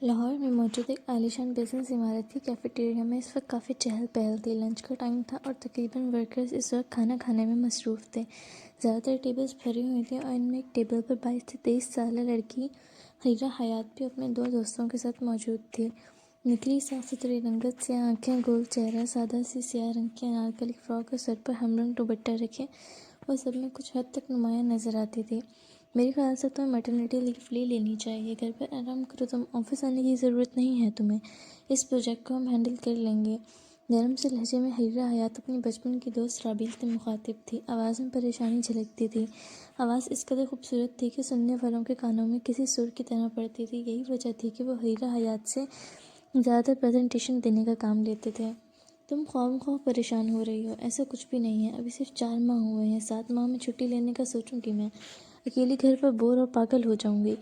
لاہور میں موجود ایک عالیشان بزنس عمارت کی کیفیٹیریا میں اس وقت کافی چہل پہل تھی۔ لنچ کا ٹائم تھا اور تقریباً ورکرز اس وقت کھانا کھانے میں مصروف تھے۔ زیادہ تر ٹیبلز بھری ہوئی تھیں اور ان میں ایک ٹیبل پر 22 سے 23 سالہ لڑکی حریرہ حیات بھی اپنے 2 دوستوں کے ساتھ موجود تھی۔ نکلی صاف ستھری رنگت سے آنکھیں، گول چہرہ، سادہ سی سیاہ رنگ کی انارکلی فراک اور سر پر ہم رنگ دوپٹہ رکھے وہ سب میں کچھ حد تک نمایاں نظر آتی تھی۔ میرے خیال سے تمہیں میٹرنیٹی لیو لے لینی چاہیے، گھر پر آرام کرو، تم آفس آنے کی ضرورت نہیں ہے تمہیں، اس پروجیکٹ کو ہم ہینڈل کر لیں گے۔ نرم سے لہجے میں حریرہ حیات اپنی بچپن کی دوست رابیل سے مخاطب تھی۔ آواز میں پریشانی جھلکتی تھی۔ آواز اس قدر خوبصورت تھی کہ سننے والوں کے کانوں میں کسی سر کی طرح پڑتی تھی۔ یہی وجہ تھی کہ وہ حریرہ حیات سے زیادہ تر پریزنٹیشن دینے کا کام لیتے تھے۔ تم خواہ پریشان ہو رہی ہو، ایسا کچھ بھی نہیں ہے، ابھی صرف 4 ماہ ہوئے ہیں، 7 ماہ میں چھٹی لینے کا سوچوں گی میں اکیلی گھر پر بور اور پاگل ہو جاؤں گی،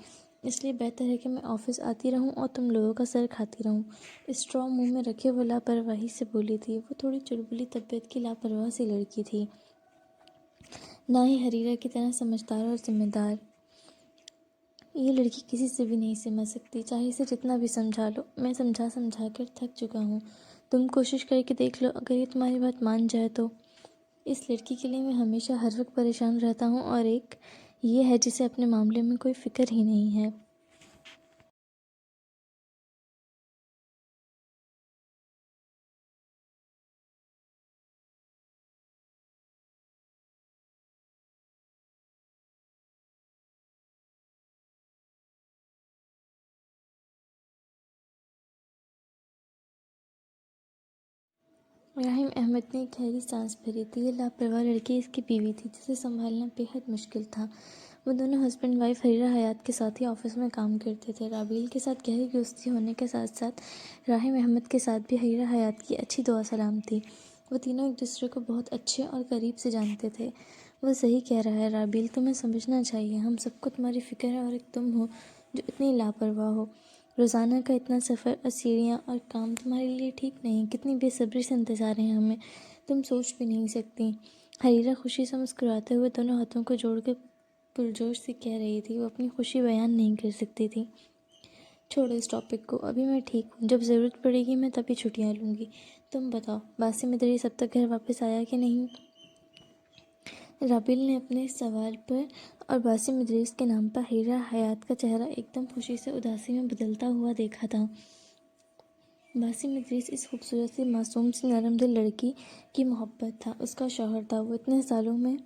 اس لیے بہتر ہے کہ میں آفس آتی رہوں اور تم لوگوں کا سر کھاتی رہوں۔ اسٹرا منہ میں رکھے وہ لاپرواہی سے بولی تھی۔ وہ تھوڑی چلبلی طبیعت کی لاپرواہ سی لڑکی تھی، نہ ہی حریرہ کی طرح سمجھدار اور ذمہ دار۔ یہ لڑکی کسی سے بھی نہیں سمجھ سکتی، چاہے اسے جتنا بھی سمجھا لو۔ میں سمجھا کر تھک چکا ہوں، تم کوشش کر کے دیکھ لو، اگر یہ تمہاری بات مان جائے تو۔ اس لڑکی کے لیے میں ہمیشہ ہر وقت پریشان رہتا ہوں، اور ایک یہ ہے جسے اپنے معاملے میں کوئی فکر ہی نہیں ہے۔ راحم احمد نے ایک گہری سانس بھری تھی۔ یہ لاپرواہ لڑکی اس کی بیوی تھی جسے سنبھالنا بے حد مشکل تھا۔ وہ دونوں ہسبینڈ وائف حریرہ حیات کے ساتھ ہی آفس میں کام کرتے تھے۔ رابیل کے ساتھ گہری دوستی ہونے کے ساتھ ساتھ راحم احمد کے ساتھ بھی حریرہ حیات کی اچھی دعا سلام تھی۔ وہ تینوں ایک دوسرے کو بہت اچھے اور قریب سے جانتے تھے۔ وہ صحیح کہہ رہا ہے رابیل، تمہیں سمجھنا چاہیے، ہم سب کو تمہاری فکر ہے، اور ایک تم ہو جو اتنی لاپرواہ ہو۔ روزانہ کا اتنا سفر اور سیڑھیاں اور کام تمہارے لیے ٹھیک نہیں، کتنی بے صبری سے انتظار ہے ہمیں، تم سوچ بھی نہیں سکتی۔ حریرہ خوشی سے مسکراتے ہوئے دونوں ہاتھوں کو جوڑ کے پرجوش سے کہہ رہی تھی۔ وہ اپنی خوشی بیان نہیں کر سکتی تھی۔ چھوڑو اس ٹاپک کو، ابھی میں ٹھیک ہوں، جب ضرورت پڑے گی میں تبھی چھٹیاں لوں گی۔ تم بتاؤ، باسم ادریس اب تک گھر واپس آیا کہ نہیں؟ رابیل نے اپنے اس سوال پر اور باسم ادریس کے نام پر حریرہ حیات کا چہرہ ایک دم خوشی سے اداسی میں بدلتا ہوا دیکھا تھا۔ باسم ادریس اس خوبصورت سی معصوم سی نرم دل لڑکی کی محبت تھا، اس کا شوہر تھا۔ وہ اتنے سالوں میں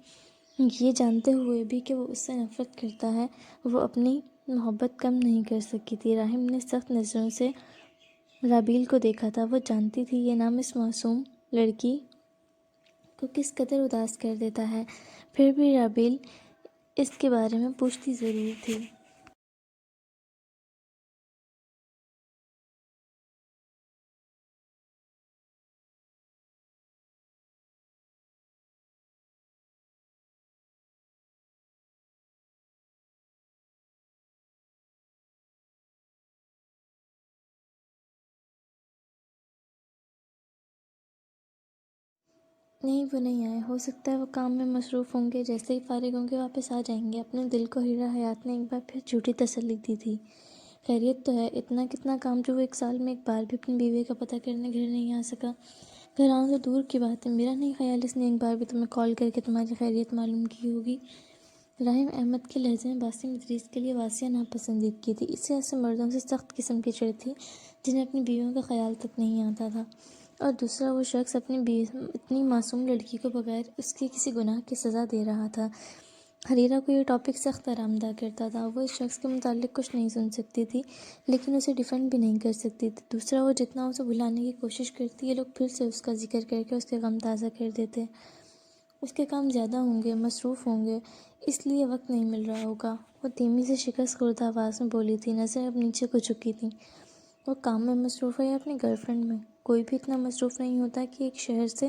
یہ جانتے ہوئے بھی کہ وہ اس سے نفرت کرتا ہے، وہ اپنی محبت کم نہیں کر سکی تھی۔ راحم نے سخت نظروں سے رابیل کو دیکھا تھا۔ وہ جانتی تھی یہ نام اس معصوم لڑکی کو کس قدر اداس کر دیتا ہے، پھر بھی رابیل اس کے بارے میں پوچھتی ضرور تھی۔ نہیں، وہ نہیں آئے، ہو سکتا ہے وہ کام میں مصروف ہوں گے، جیسے ہی فارغ ہوں گے واپس آ جائیں گے۔ اپنے دل کو حریرہ حیات نے ایک بار پھر جھوٹی تسلی دی تھی۔ خیریت تو ہے؟ اتنا کتنا کام جو وہ ایک سال میں ایک بار بھی اپنی بیوی کا پتہ کرنے گھر نہیں آ سکا؟ گھر آنا تو دور کی بات ہے، میرا نہیں خیال اس نے ایک بار بھی تمہیں کال کر کے تمہاری خیریت معلوم کی ہوگی۔ راحم احمد کے لہجے میں باسم ادریس کے لیے واضح ناپسندیدگی تھی۔ اسے ایسے مردوں سے سخت قسم کی چڑ تھی جنہیں اپنی بیویوں کا خیال تک نہیں آتا تھا، اور دوسرا وہ شخص اپنی اتنی معصوم لڑکی کو بغیر اس کے کسی گناہ کی سزا دے رہا تھا۔ حریرہ کو یہ ٹاپک سخت آرام دہ کرتا تھا۔ وہ اس شخص کے متعلق کچھ نہیں سن سکتی تھی، لیکن اسے ڈیفینڈ بھی نہیں کر سکتی تھی۔ دوسرا وہ جتنا اسے بھلانے کی کوشش کرتی، یہ لوگ پھر سے اس کا ذکر کر کے اس کے غم تازہ کر دیتے۔ اس کے کام زیادہ ہوں گے، مصروف ہوں گے، اس لیے وقت نہیں مل رہا ہوگا، وہ دھیمی سے شکست خوردہ آواز میں بولی تھی۔ نظر اب نیچے کو جھکی تھی۔ وہ کام میں مصروف ہے یا اپنی گرل فرینڈ میں؟ کوئی بھی اتنا مصروف نہیں ہوتا کہ ایک شہر سے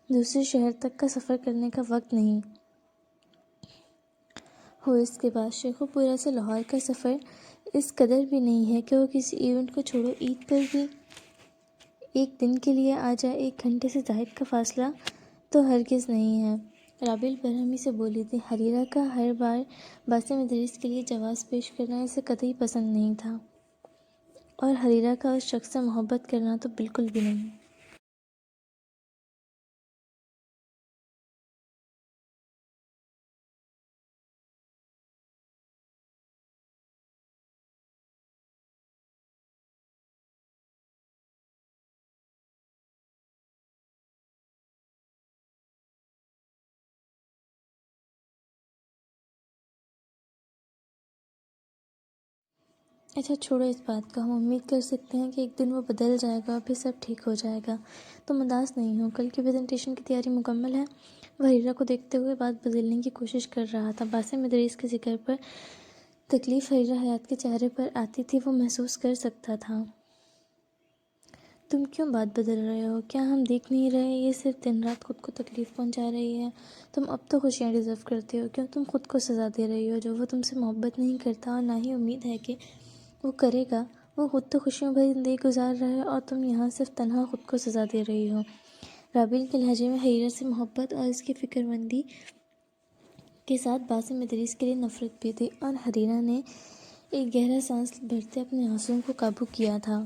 دوسرے شہر تک کا سفر کرنے کا وقت نہیں ہو۔ اس کے بعد شیخو پورہ سے لاہور کا سفر اس قدر بھی نہیں ہے کہ وہ کسی ایونٹ کو چھوڑو عید پر بھی ایک دن کے لیے آ جائے۔ 1 گھنٹے سے زائد کا فاصلہ تو ہرگز نہیں ہے، رابیل برہمی سے بولی تھی۔ حریرہ کا ہر بار باسم ادریس کے لیے جواز پیش کرنا اسے قطعی پسند نہیں تھا۔ اور حریرہ کا اس شخص سے محبت کرنا تو بالکل بھی نہیں۔ اچھا چھوڑو اس بات کو، ہم امید کر سکتے ہیں کہ ایک دن وہ بدل جائے گا اور پھر سب ٹھیک ہو جائے گا۔ تم اداس نہیں ہو، کل کی پریزنٹیشن کی تیاری مکمل ہے؟ وہ حریرہ کو دیکھتے ہوئے بات بدلنے کی کوشش کر رہا تھا۔ باسم ادریس کے ذکر پر تکلیف حریرہ حیات کے چہرے پر آتی تھی، وہ محسوس کر سکتا تھا۔ تم کیوں بات بدل رہے ہو؟ کیا ہم دیکھ نہیں رہے یہ صرف دن رات خود کو تکلیف پہنچا رہی ہے؟ تم اب تو خوشیاں ڈیزرو کرتے ہو، کیوں تم خود کو سزا دے رہی ہو؟ جو وہ تم سے محبت نہیں کرتا اور نہ ہی امید ہے کہ وہ کرے گا، وہ خود تو خوشیوں بھری زندگی گزار رہا ہے اور تم یہاں صرف تنہا خود کو سزا دے رہی ہو۔ رابل کے لہجے میں حریرہ سے محبت اور اس کی فکر مندی کے ساتھ باسم ادریس کے لیے نفرت بھی تھی، اور حریرہ نے ایک گہرا سانس بھرتے اپنے آنسوؤں کو قابو کیا تھا۔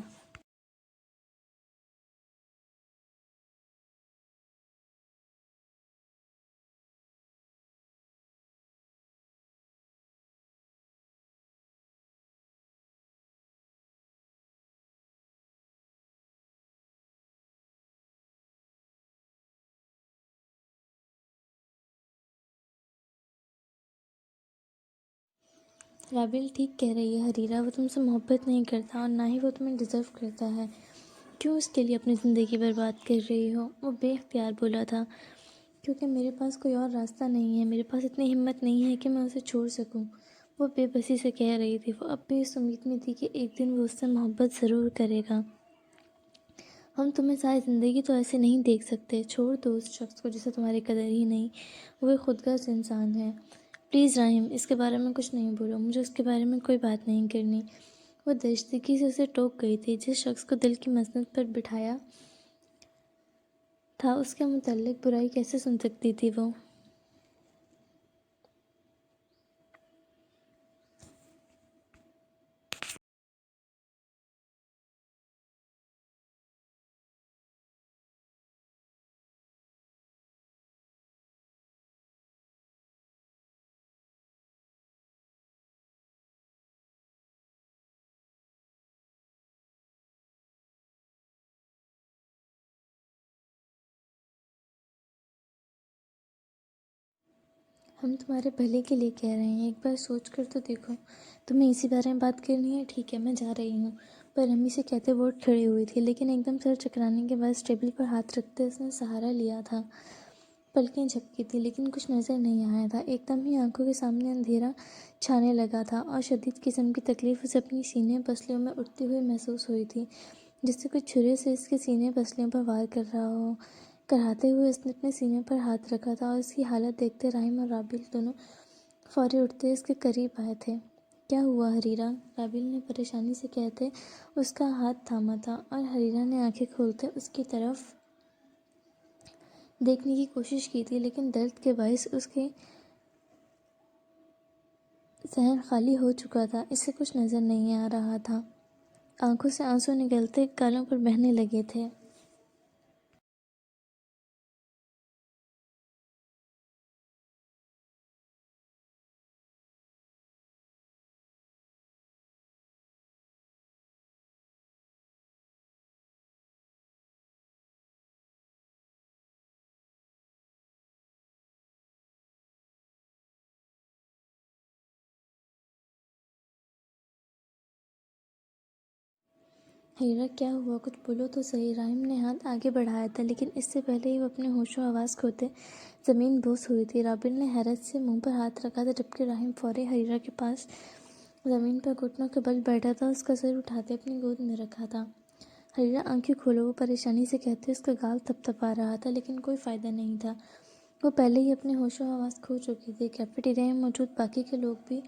رابل ٹھیک کہہ رہی ہے حریرہ، وہ تم سے محبت نہیں کرتا اور نہ ہی وہ تمہیں ڈیزرو کرتا ہے۔ کیوں اس کے لیے اپنی زندگی برباد کر رہی ہو؟ وہ بے اختیار بولا تھا۔ کیونکہ میرے پاس کوئی اور راستہ نہیں ہے، میرے پاس اتنی ہمت نہیں ہے کہ میں اسے چھوڑ سکوں، وہ بے بسی سے کہہ رہی تھی۔ وہ اب بھی اس امید میں تھی کہ ایک دن وہ اس سے محبت ضرور کرے گا۔ ہم تمہیں ساری زندگی تو ایسے نہیں دیکھ سکتے، چھوڑ دو اس شخص کو جسے تمہاری قدر ہی نہیں، وہ ایک خودغرض انسان ہے۔ پلیز راہم، اس کے بارے میں کچھ نہیں بولو، مجھے اس کے بارے میں کوئی بات نہیں کرنی۔ وہ درشتگی سے اسے ٹوک گئی تھی۔ جس شخص کو دل کی مسند پر بٹھایا تھا اس کے متعلق برائی کیسے سن سکتی تھی وہ؟ ہم تمہارے بھلے کے لیے کہہ رہے ہیں، ایک بار سوچ کر تو دیکھو۔ تمہیں اسی بارے میں بات کرنی ہے، ٹھیک ہے میں جا رہی ہوں۔ پر امی سے کہتے وہ اٹھ کھڑی ہوئی تھی، لیکن ایک دم سر چکرانے کے بعد ٹیبل پر ہاتھ رکھتے اس نے سہارا لیا تھا۔ پلکیں جھپکی تھی لیکن کچھ نظر نہیں آیا تھا۔ ایک دم ہی آنکھوں کے سامنے اندھیرا چھانے لگا تھا اور شدید قسم کی تکلیف اسے اپنی سینے پسلیوں میں اٹھتی ہوئی محسوس ہوئی تھی، جس سے کوئی چھرے سے اس کے سینے پسلیوں پر وار کر رہا ہو۔ کراہتے ہوئے اس نے اپنے سینے پر ہاتھ رکھا تھا اور اس کی حالت دیکھتے راہم اور رابل دونوں فوری اٹھتے اس کے قریب آئے تھے۔ کیا ہوا حریرہ؟ رابل نے پریشانی سے کہتے اس کا ہاتھ تھاما تھا، اور حریرہ نے آنکھیں کھولتے اس کی طرف دیکھنے کی کوشش کی تھی، لیکن درد کے باعث اس کے ذہن خالی ہو چکا تھا، اسے کچھ نظر نہیں آ رہا تھا۔ آنکھوں سے آنسو نکلتے گالوں پر بہنے لگے تھے۔ حریرہ کیا ہوا؟ کچھ بولو تو صحیح۔ راہم نے ہاتھ آگے بڑھایا تھا، لیکن اس سے پہلے ہی وہ اپنے ہوش و حواس کھوتے زمین بوس ہوئی تھی۔ رابل نے حیرت سے منہ پر ہاتھ رکھا تھا، جبکہ راہم فوری حریرہ کے پاس زمین پر گھٹنوں کے بل بیٹھا تھا، اس کا سر اٹھاتے اپنی گود میں رکھا تھا۔ حریرہ آنکھیں کھولو، وہ پریشانی سے کہتے اس کا گال تھپ تھپا رہا تھا، لیکن کوئی فائدہ نہیں تھا، وہ پہلے ہی اپنے ہوش و حواس کھو چکی تھی۔ کیفیٹیریا میں موجود باقی کے لوگ بھی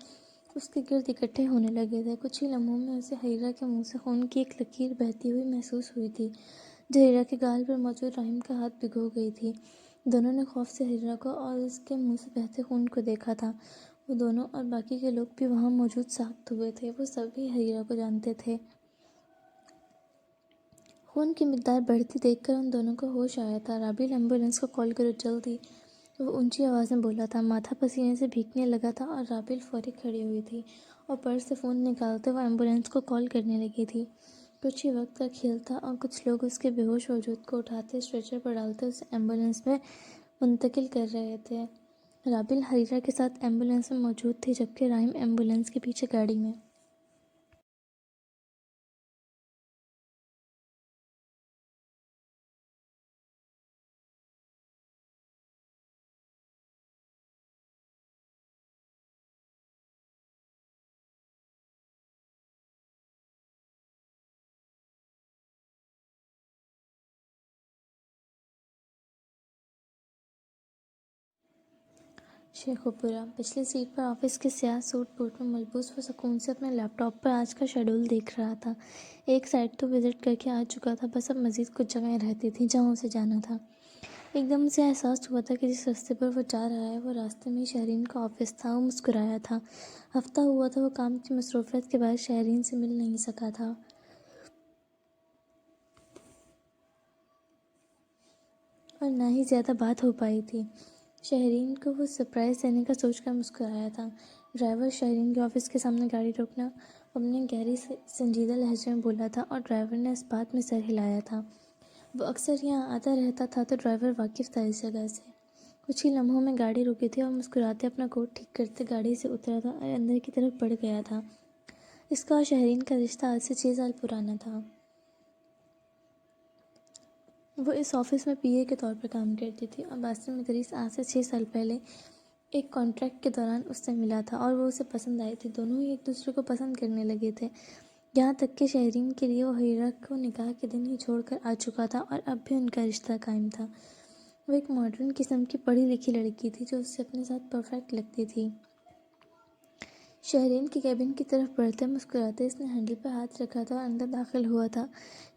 اس کے گرد اکٹھے ہونے لگے تھے۔ کچھ ہی لمحوں میں اسے حریرہ کے منہ سے خون کی ایک لکیر بہتی ہوئی محسوس ہوئی تھی، جو حریرہ کے گال پر موجود راہم کا ہاتھ بھگو گئی تھی۔ دونوں نے خوف سے حریرہ کو اور اس کے منہ سے بہتے خون کو دیکھا تھا۔ وہ دونوں اور باقی کے لوگ بھی وہاں موجود ساخت ہوئے تھے، وہ سبھی حریرہ کو جانتے تھے۔ خون کی مقدار بڑھتی دیکھ کر ان دونوں کو ہوش آیا تھا۔ رابل ایمبولینس کو کال کرو جلدی، وہ اونچی آواز میں بولا تھا۔ ماتھا پسینے سے بھیگنے لگا تھا اور رابل فوری کھڑی ہوئی تھی اور پرس سے فون نکالتے وہ ایمبولینس کو کال کرنے لگی تھی۔ کچھ ہی وقت کا کھیل تھا اور کچھ لوگ اس کے بے ہوش وجود کو اٹھاتے اسٹریچر پر ڈالتے اسے ایمبولینس میں منتقل کر رہے تھے۔ رابل حریرہ کے ساتھ ایمبولینس میں موجود تھی جبکہ رحیم ایمبولینس کے پیچھے گاڑی میں۔ شیخو پورہ پچھلی سیٹ پر آفس کے سیاہ سوٹ بوٹ میں ملبوس وہ سکون سے اپنے لیپ ٹاپ پر آج کا شیڈول دیکھ رہا تھا۔ ایک سائٹ تو وزٹ کر کے آ چکا تھا، بس اب مزید کچھ جگہیں رہتی تھیں جہاں اسے جانا تھا۔ ایک دم اسے احساس ہوا تھا کہ جس راستے پر وہ جا رہا ہے وہ راستے میں ہی شہرین کا آفس تھا۔ وہ مسکرایا تھا۔ ہفتہ ہوا تھا وہ کام کی مصروفیت کے باعث شہرین سے مل نہیں سکا تھا اور نہ ہی زیادہ بات ہو پائی تھی۔ شہرین کو وہ سرپرائز دینے کا سوچ کر مسکرایا تھا۔ ڈرائیور شہرین کے آفس کے سامنے گاڑی روکنا اپنے گہری سنجیدہ لہجے میں بولا تھا اور ڈرائیور نے اس بات میں سر ہلایا تھا۔ وہ اکثر یہاں آتا رہتا تھا تو ڈرائیور واقف تھا اس جگہ سے۔ کچھ ہی لمحوں میں گاڑی رکی تھی اور مسکراتے اپنا کوٹ ٹھیک کرتے گاڑی سے اترا تھا اور اندر کی طرف بڑھ گیا تھا۔ اس کا اور شہرین کا رشتہ آج سے 6 سال پرانا تھا۔ وہ اس آفس میں پی اے کے طور پر کام کرتی تھی اور باسم ادریس آج سے 6 سال پہلے ایک کانٹریکٹ کے دوران اس سے ملا تھا اور وہ اسے پسند آئی تھی۔ دونوں ہی ایک دوسرے کو پسند کرنے لگے تھے، یہاں تک کہ شہرین کے لیے وہ حریرہ کو نکاح کے دن ہی چھوڑ کر آ چکا تھا اور اب بھی ان کا رشتہ قائم تھا۔ وہ ایک ماڈرن قسم کی پڑھی لکھی لڑکی تھی جو اسے اپنے ساتھ پرفیکٹ لگتی تھی۔ شہرین کے کیبن کی طرف بڑھتے مسکراتے اس نے ہینڈل پر ہاتھ رکھا تھا اور اندر داخل ہوا تھا،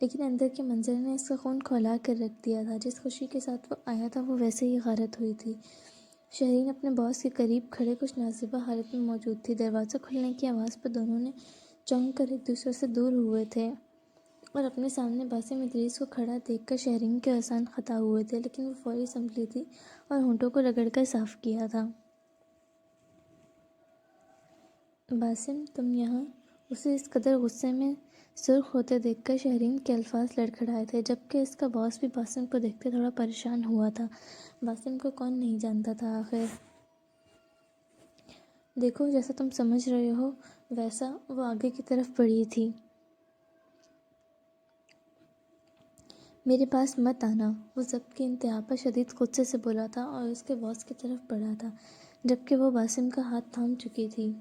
لیکن اندر کے منظر نے اس کا خون کھولا کر رکھ دیا تھا۔ جس خوشی کے ساتھ وہ آیا تھا وہ ویسے ہی غارت ہوئی تھی۔ شہرین اپنے باس کے قریب کھڑے کچھ نازیبا حالت میں موجود تھی۔ دروازہ کھلنے کی آواز پر دونوں نے چونک کر ایک دوسرے سے دور ہوئے تھے اور اپنے سامنے باسم ادریس کو کھڑا دیکھ کر شہرین کے احسان خطا ہوئے تھے، لیکن وہ فوری سنبھلی تھی اور ہونٹوں کو رگڑ کر صاف کیا تھا۔ باسم تم یہاں؟ اسے اس قدر غصے میں سرخ ہوتے دیکھ کر شہرین کے الفاظ لڑکھڑائے تھے، جبکہ اس کا باس بھی باسم کو دیکھتے تھوڑا پریشان ہوا تھا۔ باسم کو کون نہیں جانتا تھا آخر؟ دیکھو جیسا تم سمجھ رہے ہو ویسا۔ وہ آگے کی طرف بڑھی تھی۔ میرے پاس مت آنا، وہ ضبط کی انتہا پر شدید غصے سے بولا تھا اور اس کے باس کی طرف بڑھا تھا، جبکہ وہ باسم کا ہاتھ تھام چکی تھی۔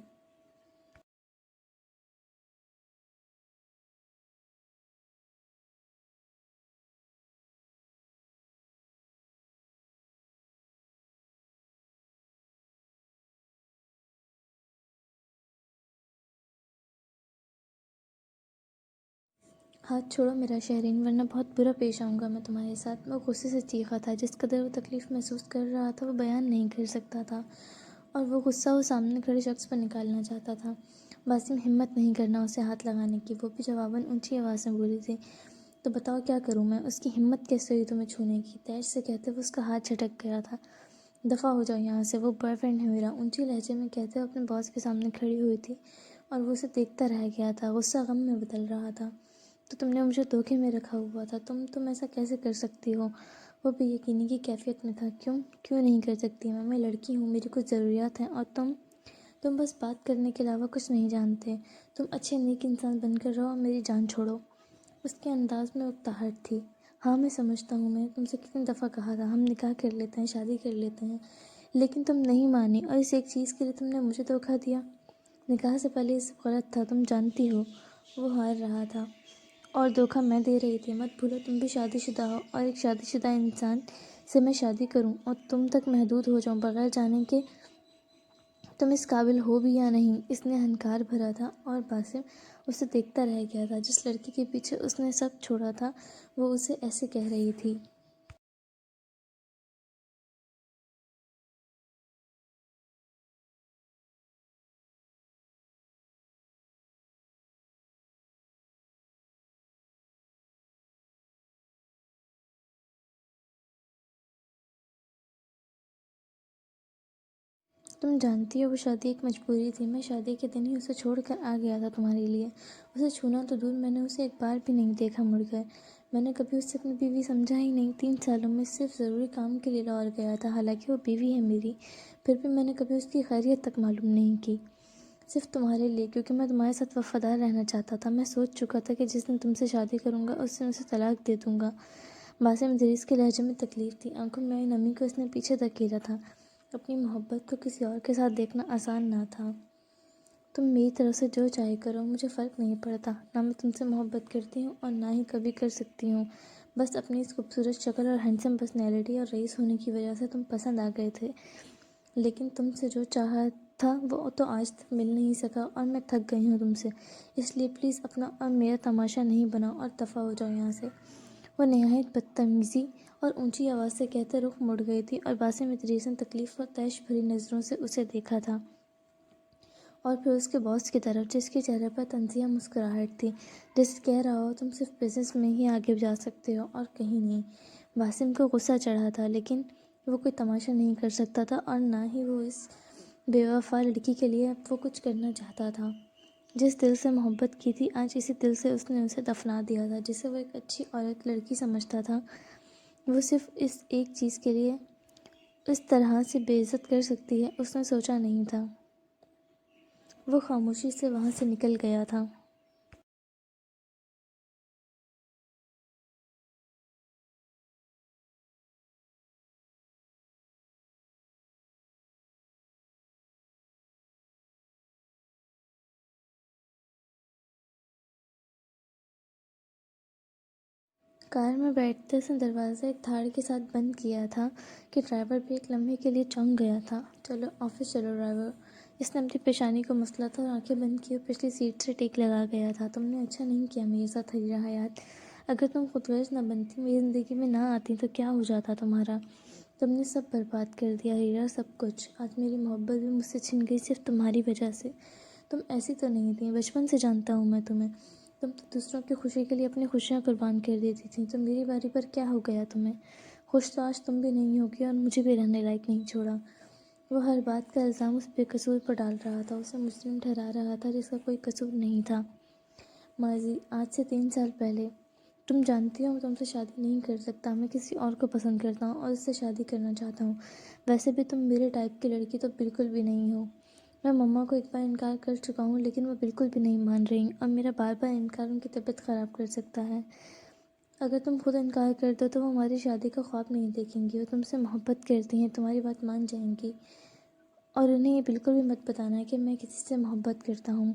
ہاتھ چھوڑو میرا شہرین، ورنہ بہت برا پیش آؤں گا میں تمہارے ساتھ۔ وہ غصے سے چیخا تھا۔ جس قدر وہ تکلیف محسوس کر رہا تھا وہ بیان نہیں کر سکتا تھا اور وہ غصہ وہ سامنے کھڑے شخص پر نکالنا چاہتا تھا۔ باسم ہمت نہیں کرنا اسے ہاتھ لگانے کی، وہ بھی جواباً اونچی آواز میں بولی تھی۔ تو بتاؤ کیا کروں میں؟ اس کی ہمت کیسے ہوئی تمہیں چھونے کی؟ تیش سے کہتے وہ اس کا ہاتھ جھٹک گیا تھا۔ دفعہ ہو جاؤ یہاں سے، وہ بوائے فرینڈ ہے میرا، اونچی لہجے میں کہتے وہ اپنے باس کے سامنے کھڑی ہوئی تھی اور وہ اسے دیکھتا رہ گیا تھا۔ غصہ غم میں بدل رہا تھا۔ تو تم نے مجھے دھوکے میں رکھا ہوا تھا، تم ایسا کیسے کر سکتی ہو؟ وہ بے یقینی کی کیفیت میں تھا۔ کیوں نہیں کر سکتی میں لڑکی ہوں، میری کچھ ضروریات ہیں اور تم بس بات کرنے کے علاوہ کچھ نہیں جانتے۔ تم اچھے نیک انسان بن کر رہو اور میری جان چھوڑو۔ اس کے انداز میں اکتاہٹ تھی۔ ہاں میں سمجھتا ہوں، میں نے تم سے کتنی دفعہ کہا تھا ہم نکاح کر لیتے ہیں، شادی کر لیتے ہیں، لیکن تم نہیں مانی اور اس ایک چیز کے لیے تم نے مجھے دھوکا دیا۔ نکاح سے پہلے یہ سب غلط تھا، تم جانتی ہو۔ وہ ہار رہا تھا اور دھوکا میں دے رہی تھی۔ مت بھولو تم بھی شادی شدہ ہو اور ایک شادی شدہ انسان سے میں شادی کروں اور تم تک محدود ہو جاؤں بغیر جانے کہ تم اس قابل ہو بھی یا نہیں۔ اس نے ہنکار بھرا تھا اور باسم اسے دیکھتا رہ گیا تھا۔ جس لڑکی کے پیچھے اس نے سب چھوڑا تھا وہ اسے ایسے کہہ رہی تھی۔ تم جانتی ہو وہ شادی ایک مجبوری تھی، میں شادی کے دن ہی اسے چھوڑ کر آ گیا تھا تمہارے لیے۔ اسے چھونا تو دور، میں نے اسے ایک بار بھی نہیں دیکھا مڑ کر۔ میں نے کبھی اسے اپنی بیوی سمجھا ہی نہیں۔ 3 سالوں میں صرف ضروری کام کے لیے لاہور گیا تھا، حالانکہ وہ بیوی ہے میری، پھر بھی میں نے کبھی اس کی خیریت تک معلوم نہیں کی، صرف تمہارے لیے، کیونکہ میں تمہارے ساتھ وفادار رہنا چاہتا تھا۔ میں سوچ چکا تھا کہ جس دن تم سے شادی کروں گا اس دن اسے طلاق دے دوں گا۔ باسم ادریس کے لہجے میں تکلیف تھی، آنکھوں میں آئی نمی کو اس نے پیچھے دھکیلا تھا۔ اپنی محبت کو کسی اور کے ساتھ دیکھنا آسان نہ تھا۔ تم میری طرف سے جو چاہے کرو، مجھے فرق نہیں پڑتا۔ نہ میں تم سے محبت کرتی ہوں اور نہ ہی کبھی کر سکتی ہوں۔ بس اپنی اس خوبصورت شکل اور ہینڈسم پرسنالٹی اور رئیس ہونے کی وجہ سے تم پسند آ گئے تھے، لیکن تم سے جو چاہا تھا وہ تو آج تک مل نہیں سکا، اور میں تھک گئی ہوں تم سے، اس لیے پلیز اپنا اور میرا تماشا نہیں بناؤ اور دفع ہو جاؤ یہاں سے۔ وہ نہایت بدتمیزی اور اونچی آواز سے کہتے رخ مڑ گئی تھی، اور باسم ادریس نے تکلیف اور طیش بھری نظروں سے اسے دیکھا تھا، اور پھر اس کے باس کی طرف، جس کے چہرے پر طنزیہ مسکراہٹ تھی، جیسے کہہ رہا ہو تم صرف بزنس میں ہی آگے جا سکتے ہو اور کہیں نہیں۔ باسم کو غصہ چڑھا تھا، لیکن وہ کوئی تماشا نہیں کر سکتا تھا، اور نہ ہی وہ اس بے وفا لڑکی کے لیے وہ کچھ کرنا چاہتا تھا۔ جس دل سے محبت کی تھی، آج اسی دل سے اس نے اسے دفنا دیا تھا، جسے وہ ایک اچھی عورت لڑکی سمجھتا تھا۔ وہ صرف اس ایک چیز کے لیے اس طرح سے بے عزت کر سکتی ہے، اس نے سوچا نہیں تھا۔ وہ خاموشی سے وہاں سے نکل گیا تھا۔ کار میں بیٹھتے سے دروازہ ایک دھاڑ کے ساتھ بند کیا تھا کہ ڈرائیور بھی ایک لمحے کے لیے چونک گیا تھا۔ چلو آفس چلو ڈرائیور، اس نے اپنی پیشانی کو مسلا تھا اور آنکھیں بند کیے پچھلی سیٹ سے ٹیک لگا گیا تھا۔ تم نے اچھا نہیں کیا میرے ساتھ حریرہ حیات، اگر تم خود غرض نہ بنتی، میری زندگی میں نہ آتی تو کیا ہو جاتا تمہارا؟ تم نے سب برباد کر دیا حریرہ، سب کچھ۔ آج میری محبت بھی مجھ سے چھن گئی صرف تمہاری وجہ سے۔ تم ایسی تو نہیں تھی، بچپن سے جانتا ہوں میں تمہیں، تم تو دوسروں کی خوشی کے لیے اپنی خوشیاں قربان کر دیتی تھی، تو میری باری پر کیا ہو گیا تمہیں؟ خوش تو آج تم بھی نہیں ہوگی اور مجھے بھی رہنے لائق نہیں چھوڑا۔ وہ ہر بات کا الزام اس بے قصور پر ڈال رہا تھا، اسے مجرم ٹھہرا رہا تھا جس کا کوئی قصور نہیں تھا۔ ماضی، آج سے 3 سال پہلے۔ تم جانتی ہو میں تم سے شادی نہیں کر سکتا، میں کسی اور کو پسند کرتا ہوں اور اس سے شادی کرنا چاہتا ہوں۔ ویسے بھی تم میرے ٹائپ کی لڑکی تو بالکل بھی نہیں ہو۔ میں مما کو ایک بار انکار کر چکا ہوں، لیکن وہ بالکل بھی نہیں مان رہی، اور میرا بار بار انکار ان کی طبیعت خراب کر سکتا ہے۔ اگر تم خود انکار کر دو تو وہ ہماری شادی کا خواب نہیں دیکھیں گی۔ وہ تم سے محبت کرتی ہیں، تمہاری بات مان جائیں گی، اور انہیں یہ بالکل بھی مت بتانا کہ میں کسی سے محبت کرتا ہوں۔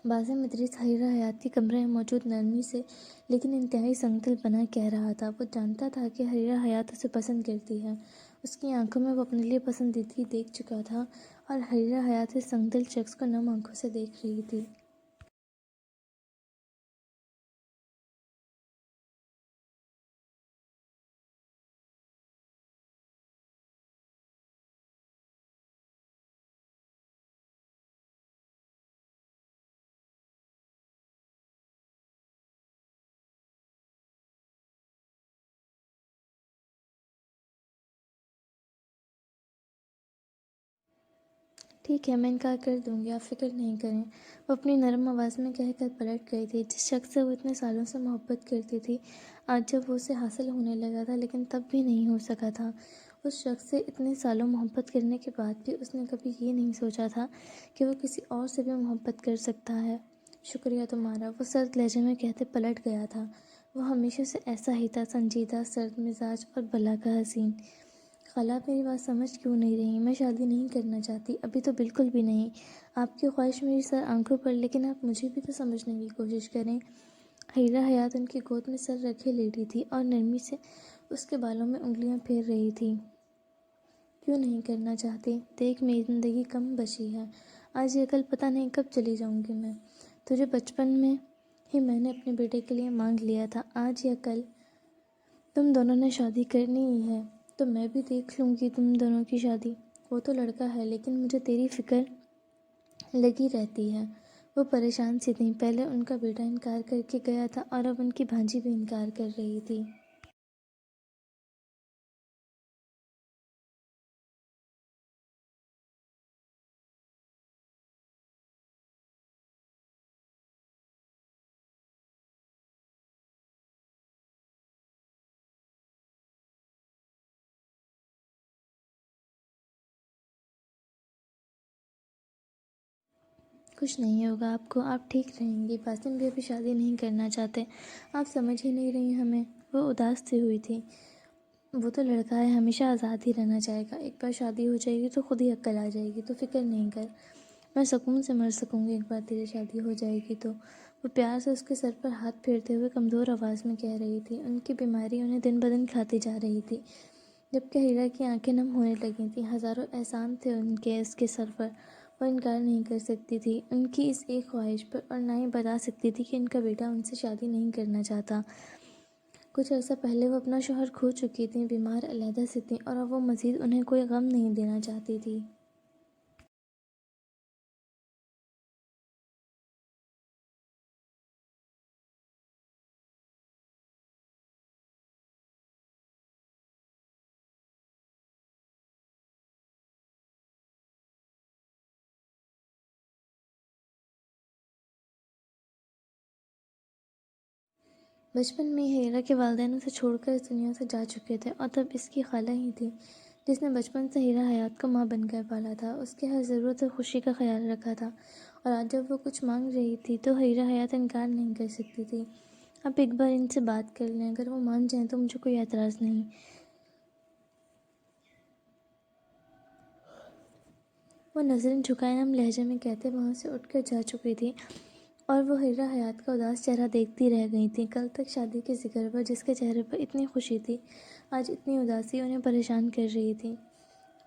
باسم ادریس حریرہ حیات کے کمرے میں موجود نرمی سے لیکن انتہائی سنگ دل بنا کہہ رہا تھا۔ وہ جانتا تھا کہ حریرہ حیات اسے پسند کرتی ہے، اس کی آنکھوں میں وہ اپنے لیے پسندیدگی دیکھ چکا تھا، اور حریرہ حیات اس سنگ دل شخص کو نم آنکھوں سے دیکھ رہی تھی۔ ٹھیک ہے، میں انکار کر دوں گی، آپ فکر نہیں کریں، وہ اپنی نرم آواز میں کہہ کر پلٹ گئی تھی۔ جس شخص سے وہ اتنے سالوں سے محبت کرتی تھی، آج جب وہ اسے حاصل ہونے لگا تھا لیکن تب بھی نہیں ہو سکا تھا، اس شخص سے اتنے سالوں محبت کرنے کے بعد بھی اس نے کبھی یہ نہیں سوچا تھا کہ وہ کسی اور سے بھی محبت کر سکتا ہے۔ شکریہ تمہارا، وہ سرد لہجے میں کہتے پلٹ گیا تھا۔ وہ ہمیشہ سے ایسا ہی تھا، سنجیدہ، سرد مزاج اور بھلا کا حسین۔ خالہ، آپ میری بات سمجھ کیوں نہیں رہی؟ میں شادی نہیں کرنا چاہتی، ابھی تو بالکل بھی نہیں۔ آپ کی خواہش میری سر آنکھوں پر، لیکن آپ مجھے بھی تو سمجھنے کی کوشش کریں۔ حریرہ حیات ان کی گود میں سر رکھے لیٹی تھی اور نرمی سے اس کے بالوں میں انگلیاں پھیر رہی تھی۔ کیوں نہیں کرنا چاہتی؟ دیکھ، میری زندگی کم بچی ہے، آج یا کل پتہ نہیں کب چلی جاؤں گی میں۔ تجھے بچپن میں ہی میں نے اپنے بیٹے کے لیے مانگ لیا تھا، آج یا کل تم دونوں نے شادی کرنی ہی ہے تو میں بھی دیکھ لوں گی تم دونوں کی شادی۔ وہ تو لڑکا ہے، لیکن مجھے تیری فکر لگی رہتی ہے۔ وہ پریشان سی تھیں، پہلے ان کا بیٹا انکار کر کے گیا تھا اور اب ان کی بھانجی بھی انکار کر رہی تھی۔ خوش نہیں ہوگا آپ کو، آپ ٹھیک رہیں گی، باسم بھی ابھی شادی نہیں کرنا چاہتے، آپ سمجھ ہی نہیں رہی ہمیں۔ وہ اداس سی ہوئی تھی۔ وہ تو لڑکا ہے، ہمیشہ آزاد ہی رہنا چاہے گا، ایک بار شادی ہو جائے گی تو خود ہی عقل آ جائے گی، تو فکر نہیں کر، میں سکون سے مر سکوں گی ایک بار تیری شادی ہو جائے گی تو۔ وہ پیار سے اس کے سر پر ہاتھ پھیرتے ہوئے کمزور آواز میں کہہ رہی تھی۔ ان کی بیماری انہیں دن بدن کھاتی جا رہی تھی، جبکہ ہیرا کی آنکھیں نم ہونے لگی تھیں۔ ہزاروں احسان تھے ان کے اس کے سر پر، وہ انکار نہیں کر سکتی تھی ان کی اس ایک خواہش پر، اور نہ ہی بتا سکتی تھی کہ ان کا بیٹا ان سے شادی نہیں کرنا چاہتا۔ کچھ عرصہ پہلے وہ اپنا شوہر کھو چکی تھیں، بیمار علیحدہ سے تھیں، اور اب وہ مزید انہیں کوئی غم نہیں دینا چاہتی تھی۔ بچپن میں ہی ہیرا کے والدین اسے چھوڑ کر اس دنیا سے جا چکے تھے، اور تب اس کی خالہ ہی تھی جس نے بچپن سے ہیرا حیات کو ماں بن کر پالا تھا، اس کے ہر ضرورت اور خوشی کا خیال رکھا تھا، اور آج جب وہ کچھ مانگ رہی تھی تو ہیرا حیات انکار نہیں کر سکتی تھی۔ آپ ایک بار ان سے بات کر لیں، اگر وہ مان جائیں تو مجھے کوئی اعتراض نہیں۔ وہ نظریں جھکائے نم لہجے میں کہتے وہاں سے اٹھ کر جا چکی تھی، اور وہ ہیرا حیات کا اداس چہرہ دیکھتی رہ گئی تھیں۔ کل تک شادی کے ذکر پر جس کے چہرے پر اتنی خوشی تھی، آج اتنی اداسی انہیں پریشان کر رہی تھی۔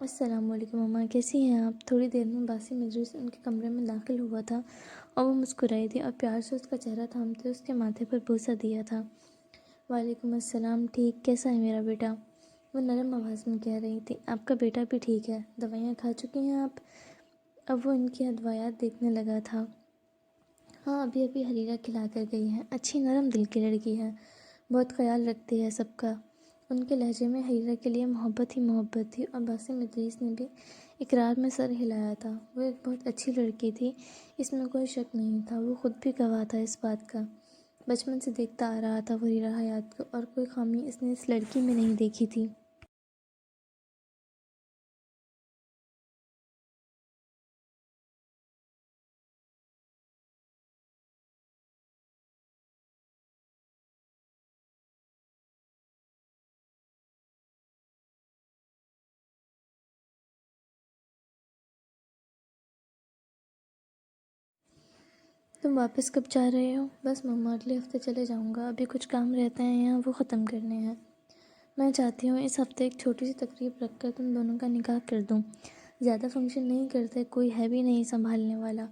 السلام علیکم ماما، کیسی ہیں آپ؟ تھوڑی دیر میں باسم ادریس ان کے کمرے میں داخل ہوا تھا، اور وہ مسکرائی تھی اور پیار سے اس کا چہرہ تھامتے اس کے ماتھے پر بوسہ دیا تھا۔ وعلیکم السلام، ٹھیک، کیسا ہے میرا بیٹا؟ وہ نرم آواز میں کہہ رہی تھی۔ آپ کا بیٹا بھی ٹھیک ہے، دوائیاں کھا چکی ہیں آپ؟ اب وہ ان کی ادویات دیکھنے لگا تھا۔ ہاں، ابھی حریرہ کھلا کر گئی ہے، اچھی نرم دل کی لڑکی ہے، بہت خیال رکھتی ہے سب کا۔ ان کے لہجے میں حریرہ کے لیے محبت ہی محبت تھی، اور باسم ادریس نے بھی اقرار میں سر ہلایا تھا۔ وہ ایک بہت اچھی لڑکی تھی، اس میں کوئی شک نہیں تھا، وہ خود بھی گواہ تھا اس بات کا۔ بچپن سے دیکھتا آ رہا تھا وہ ہیرا حیات کو، اور کوئی خامی اس نے اس لڑکی میں نہیں دیکھی تھی۔ تم واپس کب جا رہے ہو؟ بس مما، اگلے ہفتے چلے جاؤں گا، ابھی کچھ کام رہتے ہیں یہاں، وہ ختم کرنے ہیں۔ میں چاہتی ہوں اس ہفتے ایک چھوٹی سی تقریب رکھ کر تم دونوں کا نکاح کر دوں، زیادہ فنکشن نہیں کرتے، کوئی ہے بھی نہیں سنبھالنے والا۔